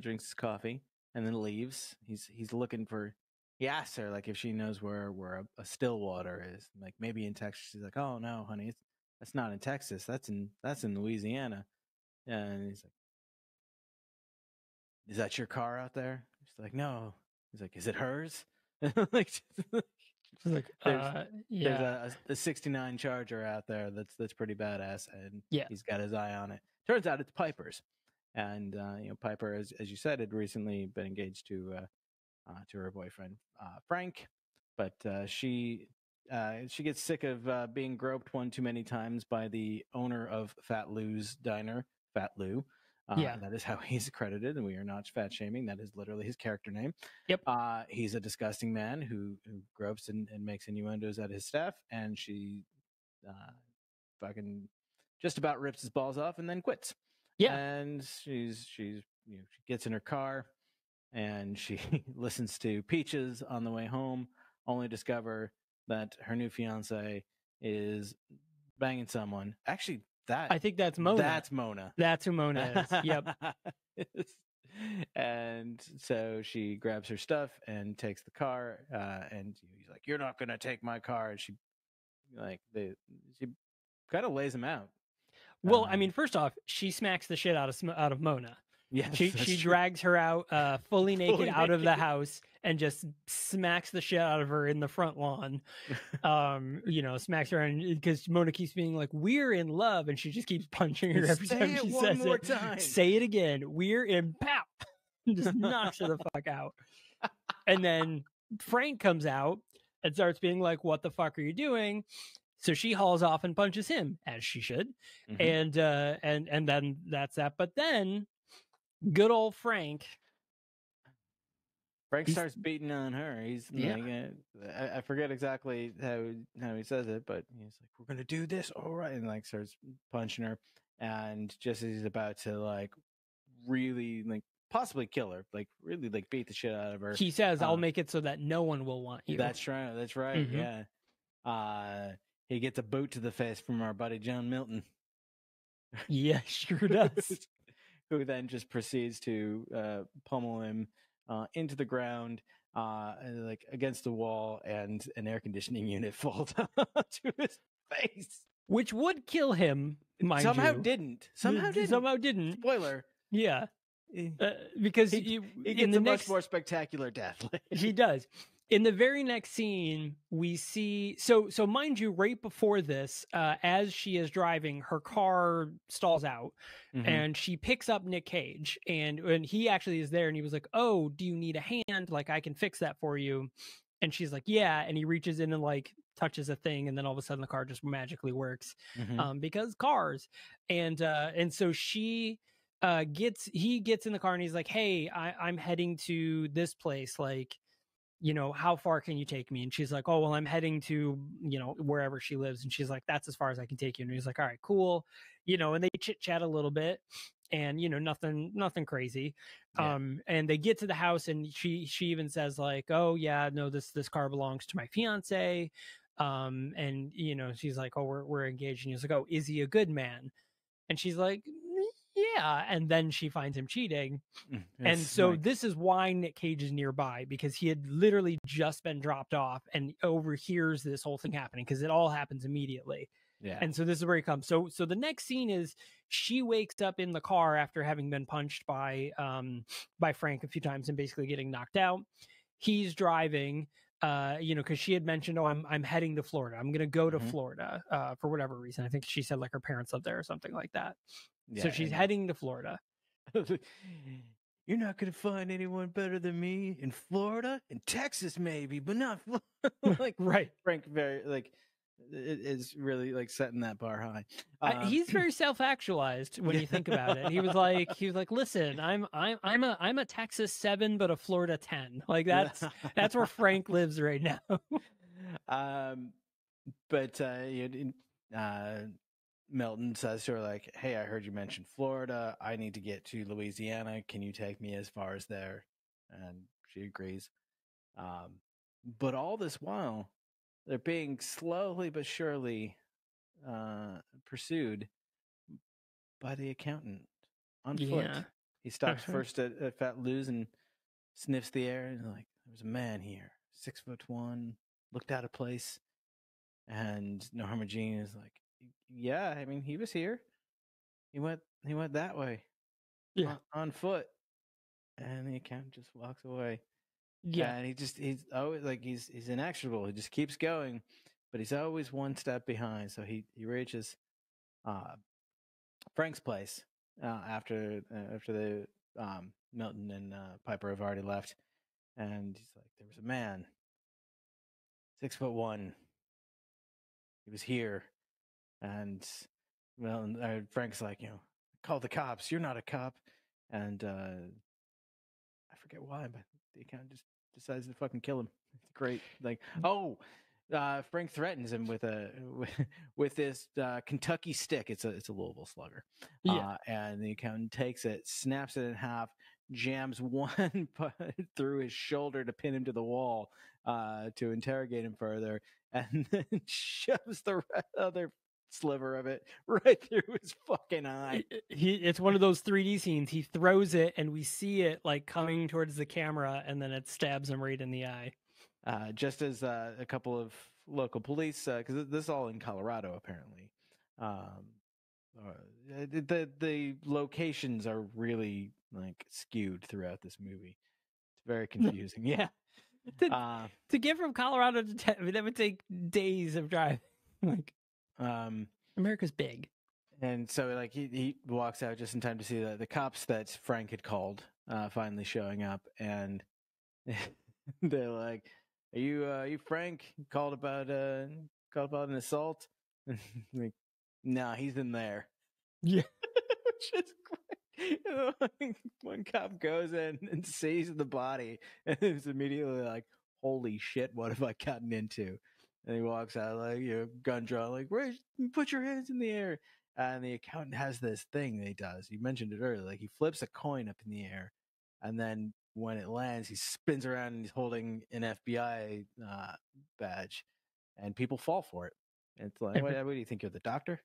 A: drinks his coffee and then leaves. He's looking for. He asks her like if she knows where a Stillwater is. Like maybe in Texas. She's like, oh no, honey, that's not in Texas. That's in Louisiana. And he's like, is that your car out there? She's like, no. He's like, is it hers? Like, there's a 69 Charger out there that's pretty badass, and he's got his eye on it. Turns out it's Piper's, and Piper, as you said, had recently been engaged to her boyfriend Frank, but she gets sick of being groped one too many times by the owner of Fat Lou's Diner, Fat Lou. That is how he's credited, and we are not fat shaming. That is literally his character name.
B: Yep.
A: He's a disgusting man who gropes and makes innuendos at his staff, and she fucking just about rips his balls off and then quits.
B: Yeah.
A: And she gets in her car and she listens to Peaches on the way home, only to discover that her new fiance is banging someone. Actually,
B: I think that's Mona.
A: That's Mona.
B: That's who Mona is. Yep.
A: And so she grabs her stuff and takes the car. And he's like, "You're not gonna take my car." And she kind of lays him out.
B: Well, I mean, first off, she smacks the shit out of Mona.
A: Yeah,
B: she drags her out fully naked out of the house and just smacks the shit out of her in the front lawn. Smacks her because Mona keeps being like, "We're in love," and she just keeps punching her every time she says it.
A: Time.
B: Say it again. We're in pow. Just knocks her the fuck out. And then Frank comes out and starts being like, "What the fuck are you doing?" So she hauls off and punches him, as she should. Mm-hmm. And then that's that. But then good old Frank
A: starts beating on her. He's like, I forget exactly how he says it, but he's like, "We're gonna do this, all right," and like starts punching her. And just as he's about to like really like possibly kill her, like really like beat the shit out of her,
B: he says, "I'll make it so that no one will want you."
A: That's right. That's right. Mm-hmm. Yeah. He gets a boot to the face from our buddy John Milton.
B: Yeah, sure does.
A: Who then just proceeds to pummel him into the ground, like against the wall, and an air conditioning unit falls to his face,
B: which would kill him.
A: Somehow didn't. Spoiler.
B: Yeah, because
A: he gets a much more spectacular death.
B: He does. In the very next scene, we see so mind you, right before this, as she is driving, her car stalls out, and she picks up Nic Cage, and when he actually is there, and he was like, "Oh, do you need a hand? Like, I can fix that for you." And she's like, "Yeah," and he reaches in and like touches a thing, and then all of a sudden the car just magically works, because cars, and so she gets in the car, and he's like, "Hey, I'm heading to this place, like, how far can you take me?" And she's like, "Oh, well, I'm heading to, wherever she lives." And she's like, "That's as far as I can take you." And he's like, "All right, cool." And they chit chat a little bit, and, nothing crazy. Yeah. And they get to the house, and she even says like, "Oh yeah, no, this car belongs to my fiance." And, she's like, "Oh, we're engaged." And he's like, "Oh, is he a good man?" And she's like, "Yeah." And then she finds him cheating. And so this is why Nic Cage is nearby, because he had literally just been dropped off and overhears this whole thing happening, because it all happens immediately.
A: Yeah.
B: And so this is where he comes. So the next scene is she wakes up in the car after having been punched by Frank a few times and basically getting knocked out. He's driving, because she had mentioned, oh, I'm heading to Florida. I'm gonna go to Florida for whatever reason. I think she said like her parents live there or something like that. So
A: Yeah.
B: she's heading to Florida.
A: You're not gonna find anyone better than me in Florida, in Texas, maybe, but not like
B: Right.
A: Frank. Very like it is really like setting that bar high.
B: He's very self-actualized when you think about it. He was like, listen, I'm a Texas 7, but a Florida 10. Like that's where Frank lives right now.
A: But Milton says to her like, "Hey, I heard you mention Florida. I need to get to Louisiana. Can you take me as far as there?" And she agrees. But all this while, they're being slowly but surely pursued by the accountant on foot. He stops first at Fat Lou's and sniffs the air, and like, "There's a man here, 6'1", looked out of place." And Norma Jean is like, "Yeah, I mean, he was here. He went that way, on foot." And the accountant just walks away.
B: Yeah.
A: And he's always like he's inexorable. He just keeps going, but he's always one step behind. So he reaches Frank's place after the Milton and Piper have already left, and he's like, "There was a man, 6'1". He was here." And Frank's like, "Call the cops. You're not a cop." And I forget why, but the accountant just decides to fucking kill him. It's great. Like, Frank threatens him with this Kentucky stick. It's a Louisville Slugger. And the accountant takes it, snaps it in half, jams one through his shoulder to pin him to the wall to interrogate him further, and then shoves the other sliver of it right through his fucking eye.
B: It's one of those 3D scenes. He throws it and we see it like coming towards the camera, and then it stabs him right in the eye.
A: Just as a couple of local police, because this is all in Colorado apparently. The locations are really like skewed throughout this movie. It's very confusing. Yeah.
B: To get from Colorado to that would take days of driving. Like, America's big.
A: And so like he walks out just in time to see the cops that Frank had called finally showing up, and they're like, "Are you Frank? Called about an assault?" Like, "No, he's in there."
B: Yeah.
A: Which is great. One cop goes in and sees the body and is immediately like, "Holy shit, what have I gotten into?" And he walks out like, gun drawn, like, "Put your hands in the air." And the accountant has this thing that he does. You mentioned it earlier. Like, he flips a coin up in the air, and then when it lands, he spins around and he's holding an FBI badge, and people fall for it. And it's like, what do you think? You're the doctor?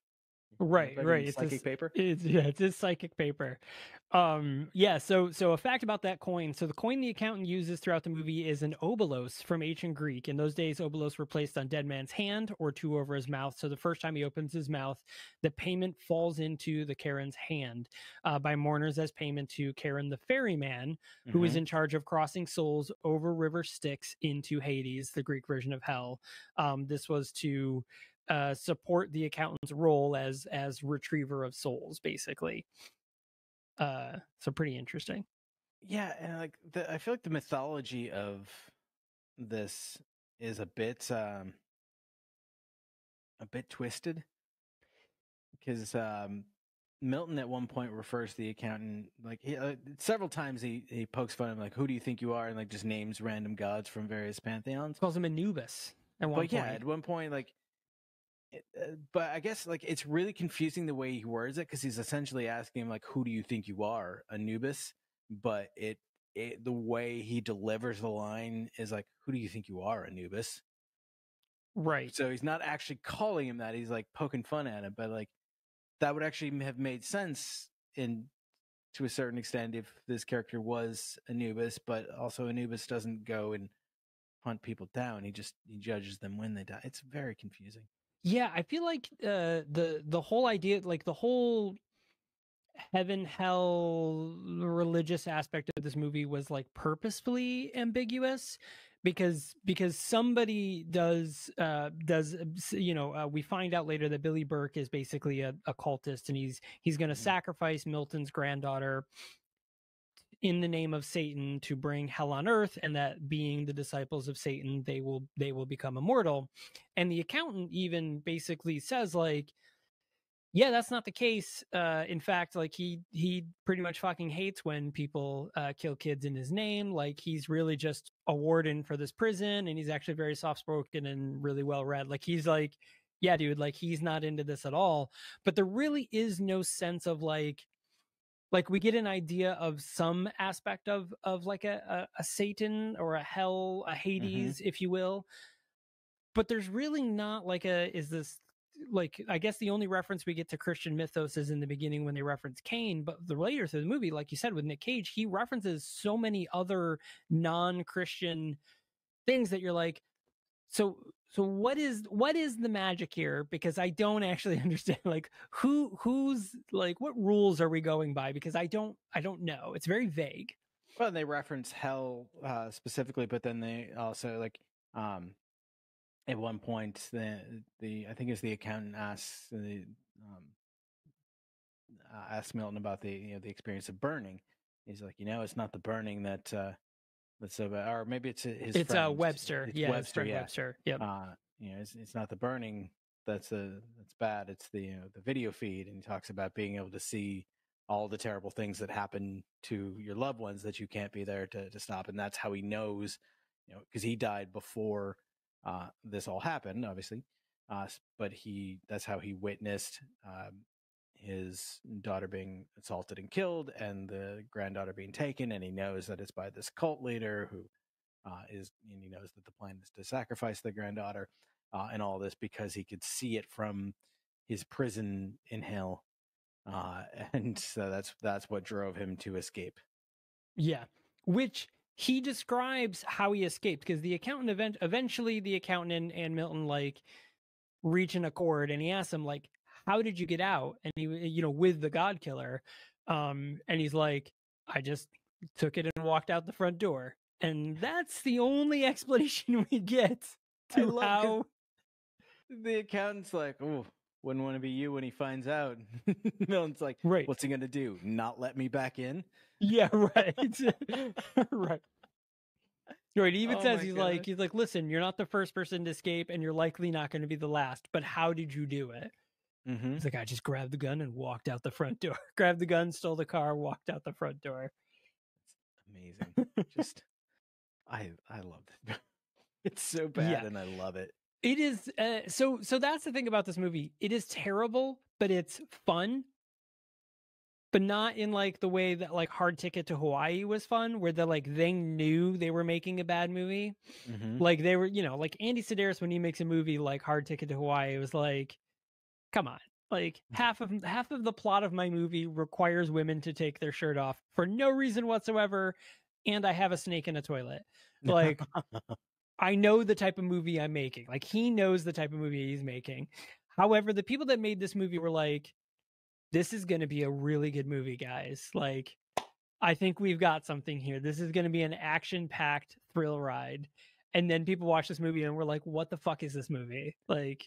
B: Right.
A: It's psychic paper.
B: It's a psychic paper. So a fact about that coin. So the coin the accountant uses throughout the movie is an obolos from ancient Greek. In those days, obolos were placed on dead man's hand or two over his mouth. So the first time he opens his mouth, the payment falls into the Karen's hand by mourners as payment to Karen the ferryman, who is in charge of crossing souls over River Styx into Hades, the Greek version of hell. This was to support the accountant's role as retriever of souls, basically. So pretty interesting.
A: Yeah, and like I feel like the mythology of this is a bit twisted, because Milton at one point refers to the accountant like several times he pokes fun at him, like, "Who do you think you are?" and like just names random gods from various pantheons.
B: Calls him Anubis at one point.
A: Yeah, at one point, like. But I guess like it's really confusing the way he words it, because he's essentially asking him like, "Who do you think you are, Anubis?" But the way he delivers the line is like, "Who do you think you are, Anubis?"
B: Right.
A: So he's not actually calling him that. He's like poking fun at him. But like that would actually have made sense to a certain extent if this character was Anubis. But also Anubis doesn't go and hunt people down. He judges them when they die. It's very confusing.
B: Yeah, I feel like the whole idea, like the whole heaven hell religious aspect of this movie was like purposefully ambiguous because somebody we find out later that Billy Burke is basically a cultist, and he's going to
A: Mhm.
B: sacrifice Milton's granddaughter in the name of Satan to bring hell on earth, and that being the disciples of Satan, they will become immortal. And the accountant even basically says like, yeah, that's not the case. In fact, like he pretty much fucking hates when people kill kids in his name. Like he's really just a warden for this prison, and he's actually very soft spoken and really well read. Like he's like, yeah, dude, like he's not into this at all. But there really is no sense of like we get an idea of some aspect of like a Satan or a hell, a
A: Mhm.
B: Hades, if you will, but there's really not like a is this like I guess the only reference we get to Christian mythos is in the beginning when they reference Cain, but the later through the movie, like you said with Nic Cage, he references so many other non-Christian things that you're like, so what is the magic here? Because I don't actually understand like who's like what rules are we going by? Because I don't know. It's very vague.
A: Well, they reference hell specifically, but then they also like um, at one point the I think it's the accountant um, asks Milton about the experience of burning. He's like, it's not the burning that's so bad, or maybe it's his
B: It's
A: friend.
B: Webster.
A: It's
B: Yeah, his
A: Webster,
B: friend
A: yeah.
B: Webster. Yep.
A: It's not the burning that's bad. It's the video feed, and he talks about being able to see all the terrible things that happen to your loved ones that you can't be there to stop, and that's how he knows, because he died before this all happened, obviously, but that's how he witnessed his daughter being assaulted and killed, and the granddaughter being taken, and he knows that it's by this cult leader who and he knows that the plan is to sacrifice the granddaughter, and all this because he could see it from his prison in hell, uh, and so that's what drove him to escape.
B: Yeah, which he describes how he escaped because the accountant eventually the accountant and Milton like reach an accord, and he asks him like, "How did you get out?" And he, with the God Killer, and he's like, "I just took it and walked out the front door," and that's the only explanation we get
A: I
B: to
A: love because
B: how.
A: the accountant's like, "Oh, wouldn't want to be you when he finds out." Milton's like,
B: Right.
A: "What's he gonna do? Not let me back in?"
B: Yeah. Right. Right. Right. He even
A: Oh
B: says
A: my
B: he's like
A: god.
B: he's like, listen, you're not the first person to escape, and you're likely not going to be the last. But how did you do it?
A: Mm-hmm.
B: He's like, I just grabbed the gun and walked out the front door. Grabbed the gun, stole the car, walked out the front door.
A: Amazing. Just I love it. It's so bad,
B: Yeah,
A: and I love it.
B: it is. So that's the thing about this movie. It is terrible, but it's fun. But not in like the way that like Hard Ticket to Hawaii was fun, where they knew they were making a bad movie.
A: Mm-hmm.
B: Like they were, like Andy Sedaris when he makes a movie like Hard Ticket to Hawaii, it was like, come on. Like half of the plot of my movie requires women to take their shirt off for no reason whatsoever, and I have a snake in a toilet. Like I know the type of movie I'm making. Like he knows the type of movie he's making. However, the people that made this movie were like, this is going to be a really good movie, guys. Like I think we've got something here. This is going to be an action-packed thrill ride. And then people watch this movie and we're like, what the fuck is this movie? Like,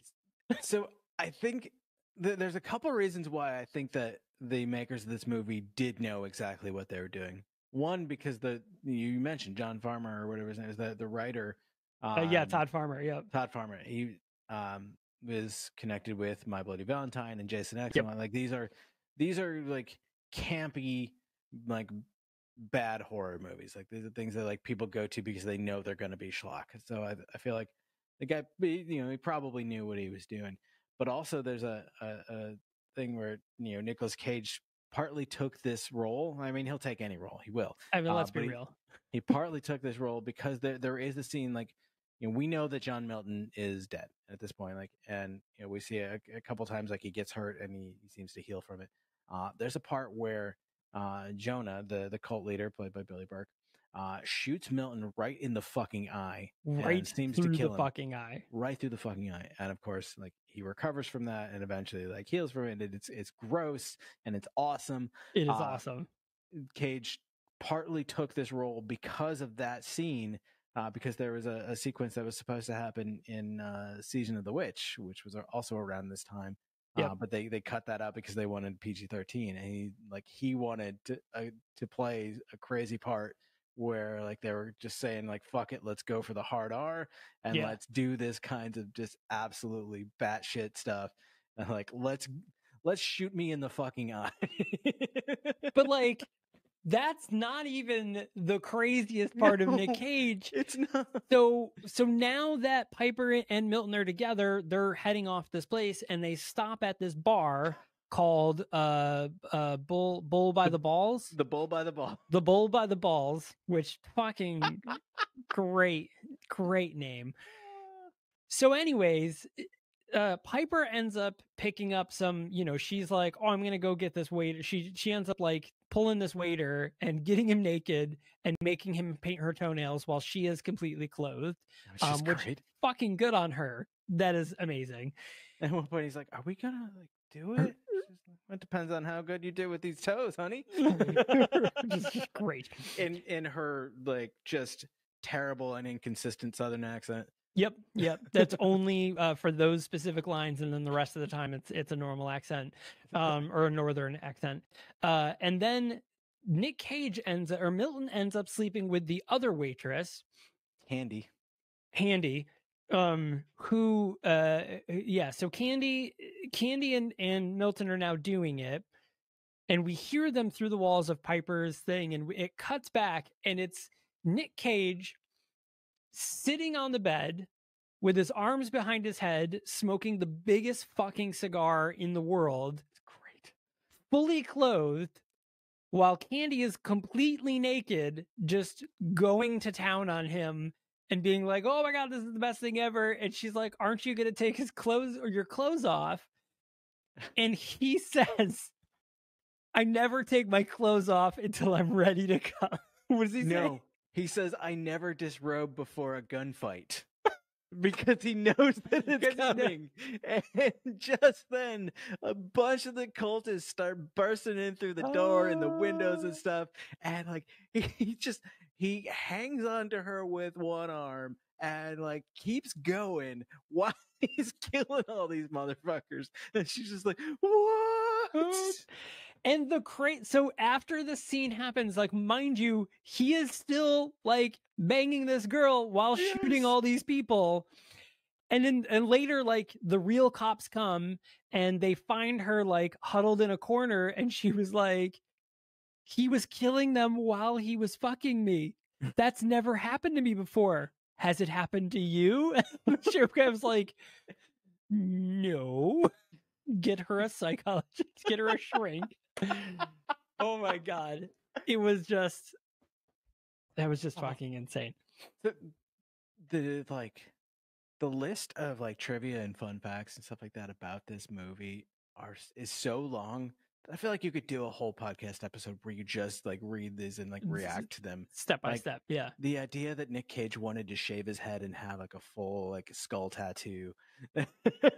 A: So I think there's a couple reasons why I think that the makers of this movie did know exactly what they were doing. One, because you mentioned John Farmer or whatever his name is, the writer,
B: yeah,
A: um,
B: Todd Farmer. Yep.
A: Todd Farmer. He was connected with My Bloody Valentine and Jason X.
B: Yep.
A: And like these are like campy, like bad horror movies. Like these are things that like people go to because they know they're going to be schlock. So I feel like the guy, he probably knew what he was doing. But also, there's a thing where Nicolas Cage partly took this role. I mean, he'll take any role, he will.
B: I mean, let's be
A: But
B: real.
A: he partly took this role because there is a scene like we know that John Milton is dead at this point, like, and we see a couple times like he gets hurt and he seems to heal from it. There's a part where Jonah, the cult leader played by Billy Burke, shoots Milton right in the fucking eye,
B: Right
A: and seems to
B: through the
A: kill him
B: fucking eye.
A: right through the fucking eye. And of course, like he recovers from that and eventually like heals from it. And it's gross and it's awesome.
B: It is awesome.
A: Cage partly took this role because of that scene. Because there was a sequence that was supposed to happen in Season of the Witch, which was also around this time.
B: Yep.
A: But they cut that out because they wanted PG-13, and he wanted to play a crazy part where like they were just saying like fuck it, let's go for the hard R and let's do this kind of just absolutely batshit stuff, and like let's shoot me in the fucking eye.
B: But like that's not even the craziest part of Nic Cage.
A: It's not.
B: So now that Piper and Milton are together, they're heading off this place and they stop at this bar called Bull by the Balls.
A: The Bull by the Ball.
B: The Bull by the Balls, which fucking great name. So anyways, Piper ends up picking up some, she's like, oh, I'm going to go get this waiter. She ends up like pulling this waiter and getting him naked and making him paint her toenails while she is completely clothed, which is fucking good on her. That is amazing.
A: And at one point he's like, are we going to like do it? It depends on how good you do with these toes, honey.
B: Just great.
A: In her like just terrible and inconsistent Southern accent.
B: Yep. That's only for those specific lines, and then the rest of the time it's a normal accent, or a northern accent. And then Milton ends up sleeping with the other waitress,
A: Handy,
B: who so Candy and Milton are now doing it, and we hear them through the walls of Piper's thing, and it cuts back, and it's Nic Cage sitting on the bed with his arms behind his head, smoking the biggest fucking cigar in the world.
A: It's great.
B: Fully clothed, while Candy is completely naked, just going to town on him and being like, oh my God, this is the best thing ever. And she's like, aren't you going to take your clothes off? And he says, I never take my clothes off until I'm ready to come. What does he say?
A: No. He says, I never disrobe before a gunfight. Because he knows that it's coming. And just then, a bunch of the cultists start bursting in through the door and the windows and stuff. And like, he hangs onto her with one arm and like keeps going while he's killing all these motherfuckers. And she's just like, what?
B: And so after the scene happens, like, mind you, he is still like banging this girl while shooting all these people. And later, like, the real cops come and they find her like huddled in a corner, and she was like, he was killing them while he was fucking me. That's never happened to me before. Has it happened to you? And Sheriff was like, no. Get her a psychologist, get her a shrink. Oh my God. That was just fucking insane.
A: The list of like trivia and fun facts and stuff like that about this movie is so long. I feel like you could do a whole podcast episode where you just like read these and like react to them
B: step by step. Yeah.
A: The idea that Nic Cage wanted to shave his head and have like a full like skull tattoo,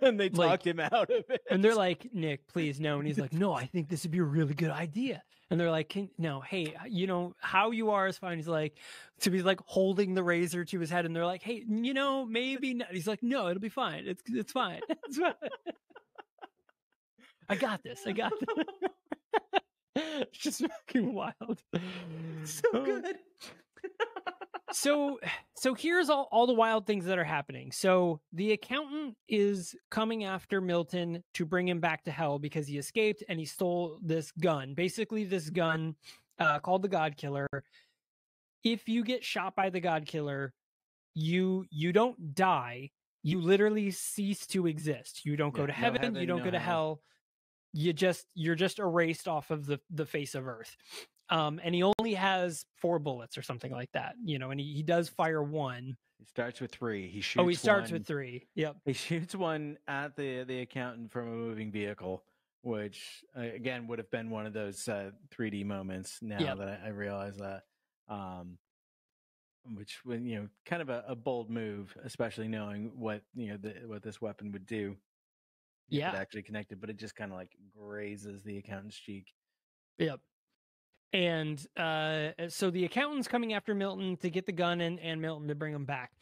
A: and they talked him out of it.
B: And they're like, Nick, please no. And he's like, no, I think this would be a really good idea. And they're like, no, hey, how you are is fine. He's like, so he's like holding the razor to his head, and they're like, hey, maybe not. He's like, no, it'll be fine. It's fine. It's fine. I got this. It's just fucking wild.
A: So good.
B: So here's all the wild things that are happening. So the accountant is coming after Milton to bring him back to hell because he escaped and he stole this gun. Basically, this gun called the God Killer. If you get shot by the God Killer, you don't die. You literally cease to exist. You don't go to heaven. You don't go to hell. You're just erased off of the face of Earth. And he only has 4 bullets or something like that, and he does fire one.
A: He starts with 3. He shoots.
B: He starts with 3. Yep.
A: He shoots one at the accountant from a moving vehicle, which again would have been one of those 3D moments. Now that I realize that, which when kind of a bold move, especially knowing what what this weapon would do if it
B: Yeah.
A: actually connected, but it just kind of like grazes the accountant's cheek.
B: Yep. And so the accountant's coming after Milton to get the gun and Milton to bring him back.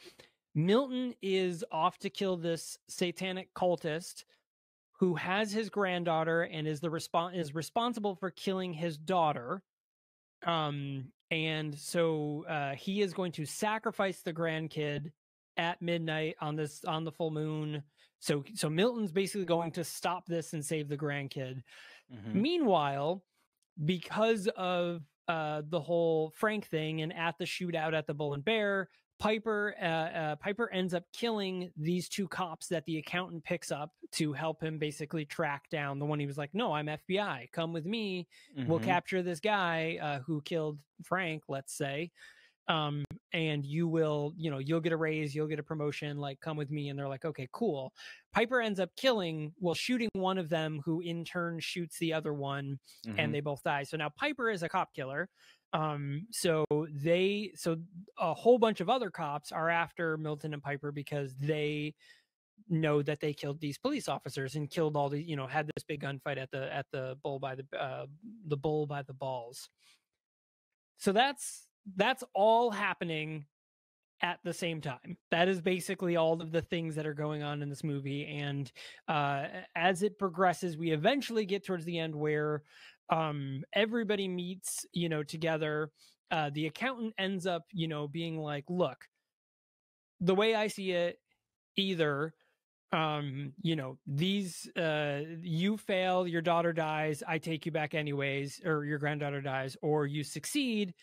B: Milton is off to kill this satanic cultist who has his granddaughter and is responsible for killing his daughter. And so he is going to sacrifice the grandkid at midnight on the full moon. So Milton's basically going to stop this and save the grandkid.
A: Mm-hmm.
B: Meanwhile, because of the whole Frank thing and at the shootout at the Bull and Bear, Piper ends up killing these two cops that the accountant picks up to help him basically track down the one. He was like, no, I'm FBI, come with me.
A: Mm-hmm.
B: We'll capture this guy who killed Frank, let's say, and you will, you'll get a raise, you'll get a promotion, like, come with me. And they're like, okay, cool. Piper ends up shooting one of them, who in turn shoots the other one,
A: Mm-hmm.
B: and they both die. So now Piper is a cop killer. So a whole bunch of other cops are after Milton and Piper because they know that they killed these police officers and killed all the, had this big gunfight at the bull by the bull by the balls. So that's all happening at the same time. That is basically all of the things that are going on in this movie. And as it progresses, we eventually get towards the end where everybody meets, together. The accountant ends up, being like, look, the way I see it, either these you fail, your daughter dies, I take you back anyways, or your granddaughter dies, or you succeed,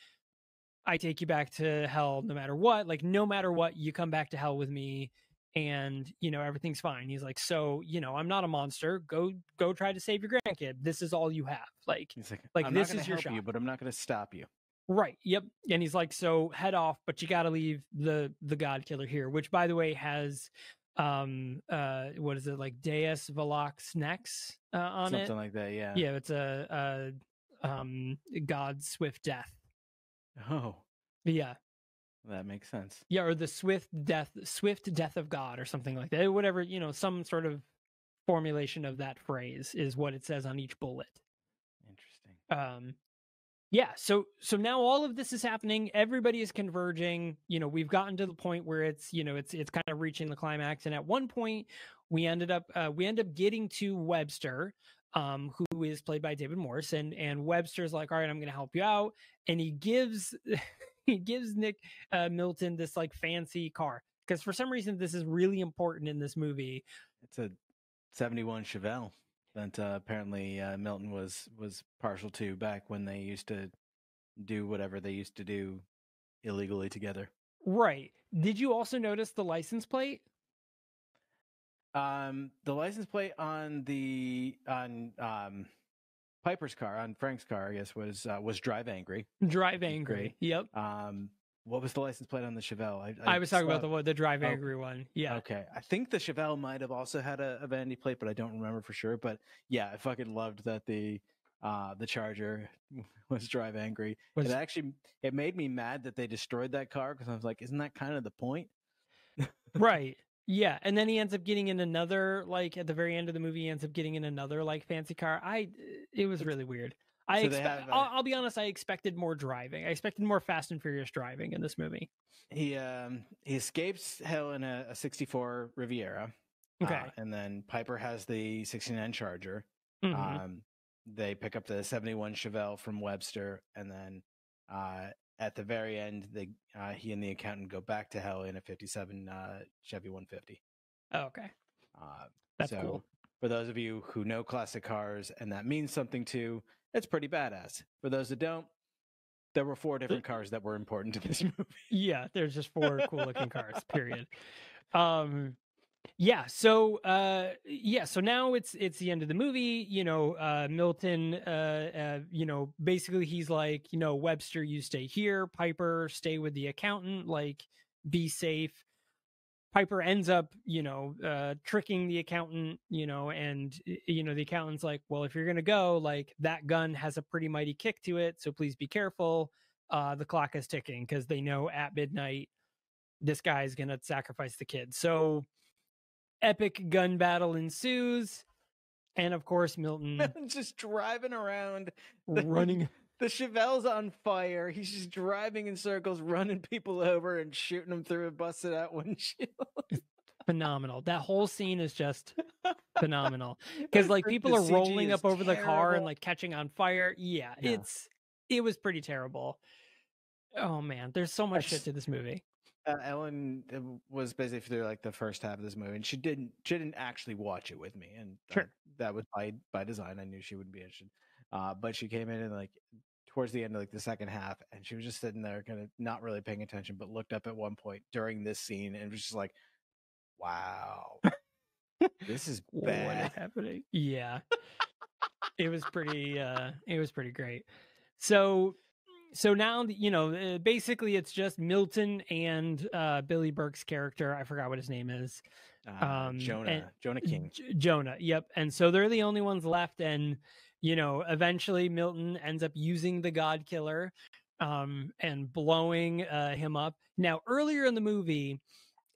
B: I take you back to hell no matter what. Like, no matter what, you come back to hell with me, and everything's fine. He's like, so I'm not a monster. Go try to save your grandkid. This is all you have. Like,
A: he's like I'm
B: this
A: not
B: is your
A: help
B: shot.
A: you, but I'm not going to stop you.
B: Right. Yep. And he's like, so head off, but you got to leave the God Killer here, which, by the way, has what is it, like Deus Velox Nex on
A: something
B: it,
A: like that.
B: Yeah, it's a God's swift death.
A: Oh,
B: yeah,
A: that makes sense.
B: Yeah, or the swift death of God, or something like that. Whatever, some sort of formulation of that phrase is what it says on each bullet.
A: Interesting.
B: Yeah, so now all of this is happening. Everybody is converging. We've gotten to the point where it's kind of reaching the climax. And at one point, we end up getting to Webster, who is played by David Morse, and Webster's like, all right, I'm going to help you out, and he gives Nick Milton this like fancy car, because for some reason this is really important in this movie.
A: It's a 71 Chevelle that apparently Milton was partial to back when they used to do whatever they used to do illegally together.
B: Right. Did you also notice the license plate?
A: The license plate on Piper's car, on Frank's car, I guess, was Drive Angry.
B: Drive Angry. Yep.
A: What was the license plate on the Chevelle?
B: I was talking about the Drive Angry one. Yeah.
A: Okay. I think the Chevelle might have also had a vanity plate, but I don't remember for sure. But yeah, I fucking loved that the Charger was Drive Angry. It made me mad that they destroyed that car, because I was like, isn't that kind of the point?
B: Right. Yeah. And then he ends up getting in another, like at the very end of the movie, he ends up getting in another like fancy car. It was really weird. I'll be honest, I expected more driving. I expected more Fast and Furious driving in this movie.
A: He escapes hell in a 64 Riviera.
B: Okay.
A: And then Piper has the 69 Charger.
B: Mm-hmm.
A: They pick up the 71 Chevelle from Webster, and then at the very end, he and the accountant go back to hell in a 57 Chevy 150.
B: Oh, okay. That's cool.
A: For those of you who know classic cars and that means something to, it's pretty badass. For those that don't, there were 4 different cars that were important to this movie.
B: Yeah, there's just 4 cool looking cars, period. Yeah, so now it's the end of the movie. Milton, basically he's like, Webster, you stay here, Piper, stay with the accountant, like, be safe. Piper ends up, tricking the accountant, and, the accountant's like, well, if you're going to go, like, that gun has a pretty mighty kick to it, so please be careful. the clock is ticking because they know at midnight this guy's gonna sacrifice the kid. So epic gun battle ensues, and of course Milton
A: just driving around,
B: running.
A: The Chevelle's on fire. He's just driving in circles, running people over and shooting them through a busted out windshield.
B: Phenomenal. That whole scene is just phenomenal because like people are rolling up over the car and like catching on fire. Yeah, it was pretty terrible. Oh man, there's so much shit to this movie.
A: Ellen was busy through like the first half of this movie, and she didn't actually watch it with me, and that was by design. I knew she wouldn't be interested, but she came in and like towards the end of like the second half, and she was just sitting there, kind of not really paying attention, but looked up at one point during this scene and was just like, "Wow, this is bad.
B: What is happening?" Yeah, it was pretty great. So now, you know, basically it's just Milton and Billy Burke's character. I forgot what his name is.
A: Jonah King.
B: Jonah. Yep. And so they're the only ones left. And, you know, eventually Milton ends up using the God Killer and blowing him up. Now, earlier in the movie,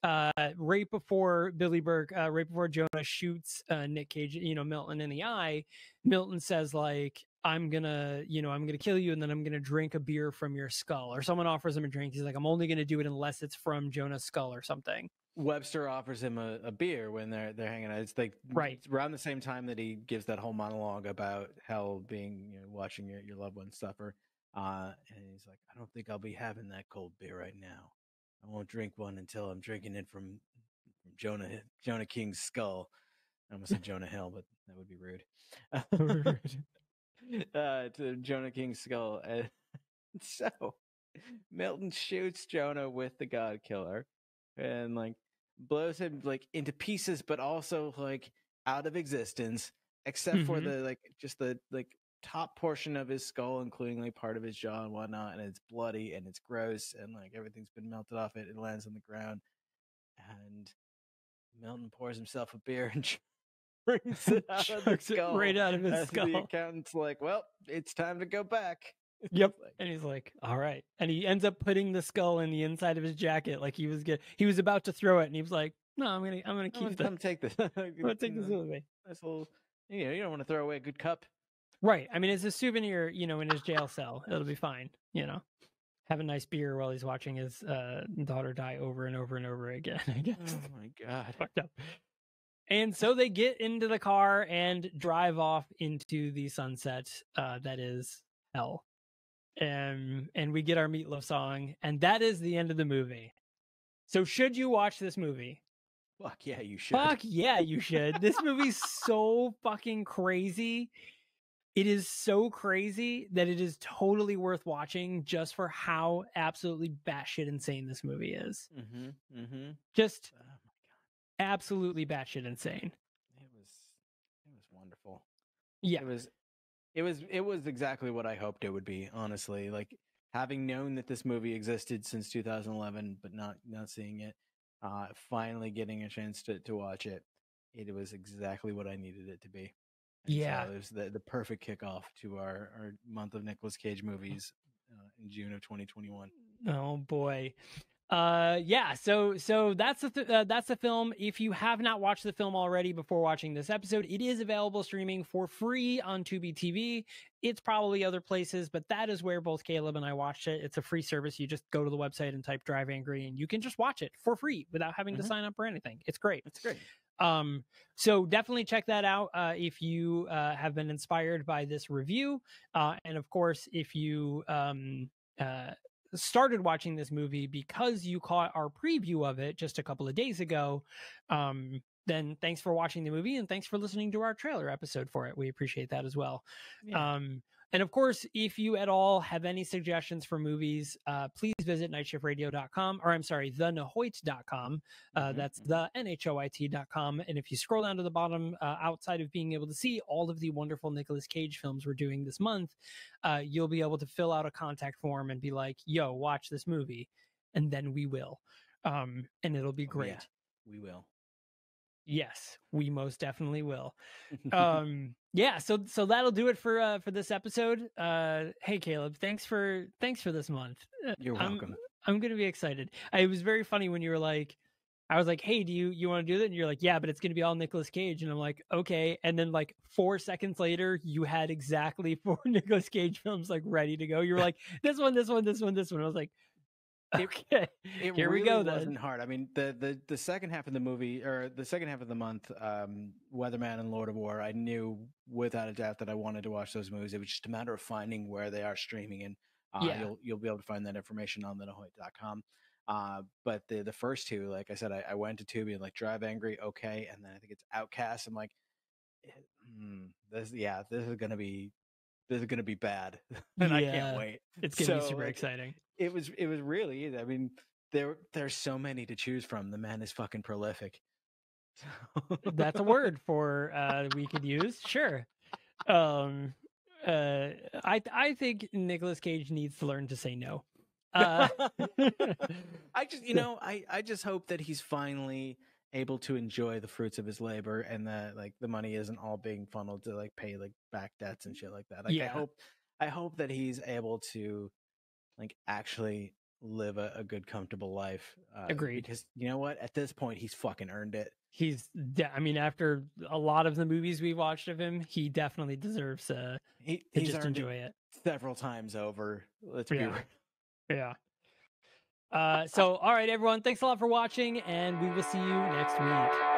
B: right before Jonah shoots Nic Cage, you know, Milton in the eye, Milton says like, I'm gonna kill you, and then I'm gonna drink a beer from your skull. Or someone offers him a drink. He's like, I'm only gonna do it unless it's from Jonah's skull or something.
A: Webster offers him a beer when they're hanging out. It's like it's around the same time that he gives that whole monologue about hell being, you know, watching your loved one suffer. And he's like, I don't think I'll be having that cold beer right now. I won't drink one until I'm drinking it from Jonah King's skull. I almost said Jonah Hill, but that would be rude. To Jonah King's skull. And so Milton shoots Jonah with the God Killer and like blows him like into pieces, but also like out of existence, except for the like just the like top portion of his skull, including like part of his jaw and whatnot, and it's bloody and it's gross and like everything's been melted off it. It lands on the ground, and Milton pours himself a beer and brings it out of the skull,
B: right out of his skull.
A: The accountant's like, "Well, it's time to go back."
B: Yep. And he's like, "All right." And he ends up putting the skull in the inside of his jacket, like he was about to throw it, and he was like, "No, I'm gonna keep this.
A: I'm take this.
B: I'm gonna take this with me."
A: Nice little, you know, you don't want to throw away a good cup,
B: right? I mean, it's a souvenir, you know, in his jail cell. It'll be fine, you know. Have a nice beer while he's watching his daughter die over and over and over again. I guess.
A: Oh my god,
B: fucked up. And so they get into the car and drive off into the sunset that is hell. And we get our Meatloaf song, and that is the end of the movie. So should you watch this movie?
A: Fuck yeah, you should.
B: Fuck yeah, you should. This movie's so fucking crazy. It is so crazy that it is totally worth watching just for how absolutely batshit insane this movie is. Just oh my God. Absolutely batshit insane.
A: It was wonderful.
B: Yeah.
A: It was exactly what I hoped it would be, honestly. Like having known that this movie existed since 2011, but not seeing it, finally getting a chance to watch it. It was exactly what I needed it to be. And
B: yeah.
A: So it was the perfect kickoff to our month of Nicolas Cage movies in June of 2021.
B: Oh boy. Yeah, so that's the film. If you have not watched the film already before watching this episode, it is available streaming for free on Tubi TV. It's probably other places, but that is where both Caleb and I watched it. It's a free service. You just go to the website and type Drive Angry, and you can just watch it for free without having to sign up or anything. It's great.
A: It's great.
B: So definitely check that out if you have been inspired by this review, and of course, if you started watching this movie because you caught our preview of it just a couple of days ago, then thanks for watching the movie and thanks for listening to our trailer episode for it. We appreciate that as well. Yeah. And of course, if you at all have any suggestions for movies, please visit nightshiftradio.com, or I'm sorry, thenahoit.com. That's the NHOIT.com. And if you scroll down to the bottom, outside of being able to see all of the wonderful Nicolas Cage films we're doing this month, you'll be able to fill out a contact form and be like, yo, watch this movie. And then we will. And it'll be great.
A: Yeah, we will.
B: Yes, we most definitely will. Yeah, so that'll do it for this episode. Hey Caleb, thanks for this month.
A: You're welcome.
B: I'm gonna be excited. It was very funny when you were like, I was like, hey, do you want to do that? And you're like, yeah, but it's gonna be all Nicolas Cage. And I'm like, okay. And then like 4 seconds later, you had exactly 4 Nicolas Cage films like ready to go. You were like, this one, this one, this one, this one. I was like, okay,
A: It
B: here we
A: really
B: go then.
A: wasn't hard. I mean, the second half of the movie, or the second half of the month, Weatherman and Lord of War, I knew without a doubt that I wanted to watch those movies. It was just a matter of finding where they are streaming, and
B: Yeah,
A: you'll be able to find that information on thenahoy.com. But the first two, like I said, I went to Tubi and like Drive Angry, okay, and then I think it's Outcast. I'm like, this is gonna be bad, and I can't
B: yeah,
A: wait.
B: it's gonna be
A: So
B: super
A: like,
B: exciting.
A: it was really easy. I mean, there's so many to choose from. The man is fucking prolific.
B: That's a word for we could use. Sure. Um I think Nicolas Cage needs to learn to say no. Uh
A: I just I just hope that he's finally able to enjoy the fruits of his labor, and that like the money isn't all being funneled to like pay like back debts and shit like that. Like
B: yeah,
A: I hope that he's able to like actually live a good comfortable life,
B: agreed.
A: because you know what, at this point he's fucking earned it.
B: I mean, after a lot of the movies we watched of him, he definitely deserves to
A: He's
B: just
A: earned it
B: enjoy it.
A: several times over, let's be
B: Yeah.
A: real.
B: Yeah. So all right everyone, thanks a lot for watching and we will see you next week.